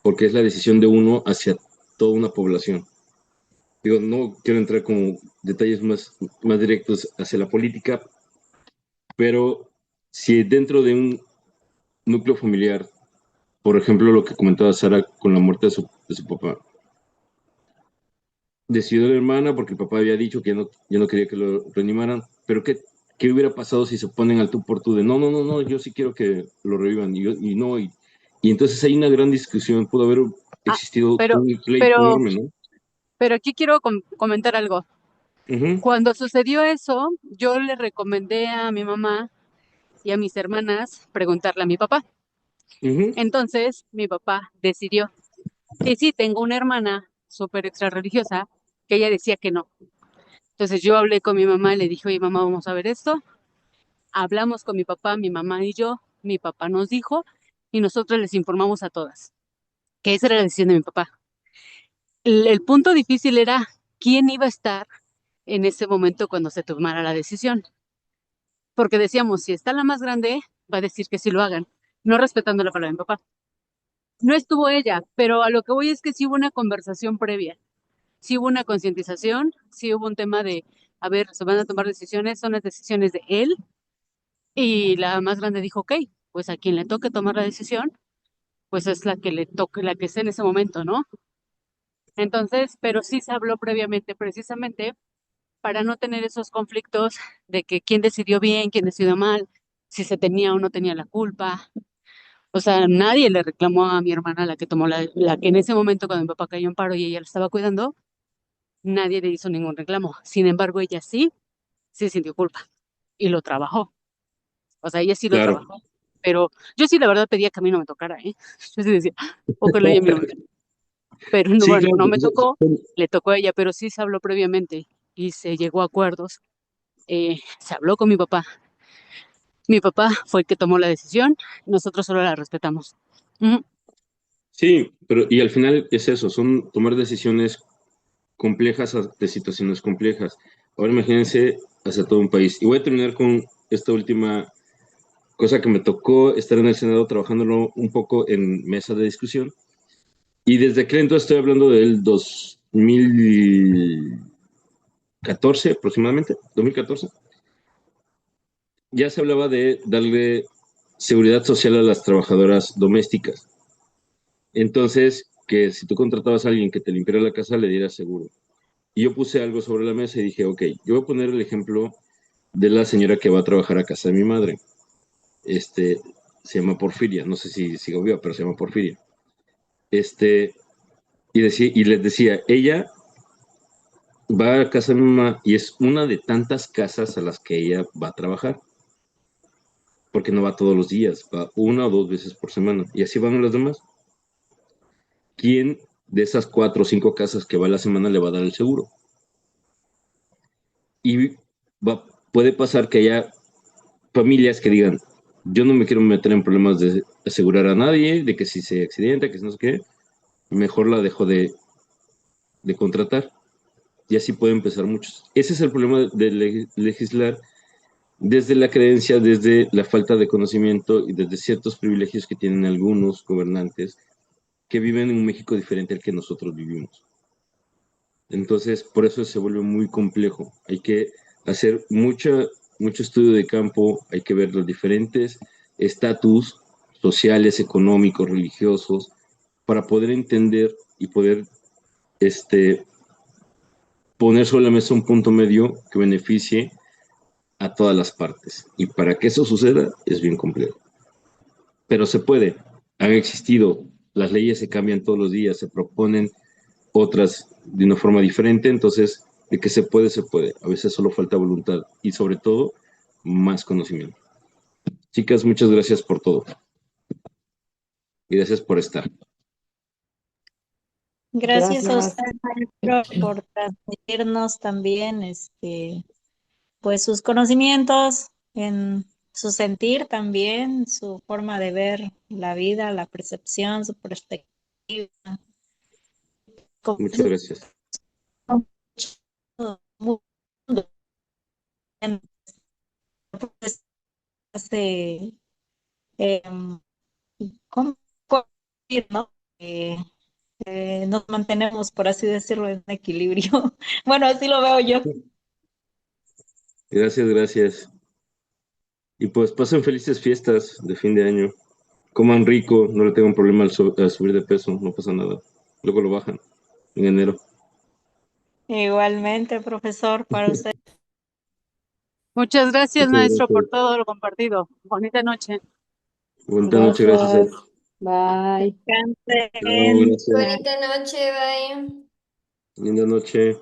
porque es la decisión de uno hacia toda una población. Digo, no quiero entrar como detalles más directos hacia la política, pero si dentro de un núcleo familiar, por ejemplo, lo que comentaba Sara con la muerte de su papá, decidió la hermana porque el papá había dicho que ya no quería que lo reanimaran, pero ¿qué hubiera pasado si se ponen al tú por tú de no, no, no, no, yo sí quiero que lo revivan y no, y entonces hay una gran discusión, pudo haber Ah, existido pero, un pleito pero, enorme, ¿no? pero aquí quiero comentar algo. Ujú, Cuando sucedió eso, yo le recomendé a mi mamá y a mis hermanas preguntarle a mi papá. ujú, Entonces, mi papá decidió que sí, tengo una hermana súper extra religiosa que ella decía que no. Entonces yo hablé con mi mamá y le dije, oye, mamá, vamos a ver esto. Hablamos con mi papá, mi mamá y yo. Mi papá nos dijo y nosotros les informamos a todas que esa era la decisión de mi papá. El punto difícil era quién iba a estar en ese momento cuando se tomara la decisión. Porque decíamos, si está la más grande, va a decir que sí lo hagan, no respetando la palabra de mi papá. No estuvo ella, pero a lo que voy es que sí hubo una conversación previa, sí hubo una concientización, sí hubo un tema de, a ver, se van a tomar decisiones, son las decisiones de él, y la más grande dijo, ok, pues a quien le toque tomar la decisión, pues es la que le toque, la que esté en ese momento, ¿no? Entonces, pero sí se habló previamente, precisamente para no tener esos conflictos de que quién decidió bien, quién decidió mal, si se tenía o no tenía la culpa. O sea, nadie le reclamó a mi hermana, la que tomó la que en ese momento cuando mi papá cayó en paro y ella la estaba cuidando, nadie le hizo ningún reclamo. Sin embargo, ella sí sintió culpa y lo trabajó. O sea, ella sí lo claro. trabajó. Pero yo sí, la verdad, pedía que a mí no me tocara, ¿eh? Yo sí decía, ojalá ella a mí no me toque. Pero no, Sí, bueno, claro, no me porque tocó, le tocó a ella, pero sí se habló previamente y se llegó a acuerdos. Se habló con mi papá. Mi papá fue el que tomó la decisión, nosotros solo la respetamos. Ujú. sí, pero y al final es eso, son tomar decisiones complejas de situaciones complejas. Ahora imagínense hacia todo un país. Y voy a terminar con esta última cosa que me tocó estar en el Senado trabajándolo un poco en mesa de discusión. Y desde aquel entonces estoy hablando del 2014 aproximadamente, 2014, ya se hablaba de darle seguridad social a las trabajadoras domésticas. Entonces, que si tú contratabas a alguien que te limpiara la casa, le dieras seguro. Y yo puse algo sobre la mesa y dije, ok, yo voy a poner el ejemplo de la señora que va a trabajar a casa de mi madre. Este, se llama Porfiria, no sé si sigo viva, pero se llama Porfiria. Este, y les decía, ella va a casa de mi mamá y es una de tantas casas a las que ella va a trabajar, porque no va todos los días, va una o dos veces por semana, y así van las demás. ¿Quién de esas cuatro o cinco casas que va a la semana le va a dar el seguro? Y puede pasar que haya familias que digan, yo no me quiero meter en problemas de asegurar a nadie, de que si se accidenta, que si no sé qué, mejor la dejo de contratar. Y así pueden empezar muchos. Ese es el problema de legislar desde la creencia, desde la falta de conocimiento y desde ciertos privilegios que tienen algunos gobernantes que viven en un México diferente al que nosotros vivimos. Entonces, por eso se vuelve muy complejo. Hay que hacer mucho estudio de campo, hay que ver los diferentes estatus sociales, económicos, religiosos, para poder entender y poder este, poner sobre la mesa un punto medio que beneficie a todas las partes. Y para que eso suceda es bien complejo. Pero se puede. Han existido, las leyes se cambian todos los días, se proponen otras de una forma diferente, entonces de que se puede, se puede. A veces solo falta voluntad y sobre todo más conocimiento. Chicas, muchas gracias por todo y gracias por estar. Gracias a Gracias. usted, maestro, por transmitirnos también pues sus conocimientos, en su sentir también, su forma de ver la vida, la percepción, su perspectiva. Como Muchas gracias. mucho, pues, hace, ¿cómo decir, no? Nos mantenemos, por así decirlo, en equilibrio. Bueno, así lo veo yo. Gracias, gracias. Y pues pasen felices fiestas de fin de año. Coman rico, no le tengan problema al subir de peso, no pasa nada. Luego lo bajan en enero. Igualmente, profesor, para usted. Muchas gracias, Muchas maestro, por gracias. todo lo compartido. Bonita noche. Bonita noche, gracias. Gracias. Bye. Chao, Descansen. gracias. Bonita noche, bye. Linda noche.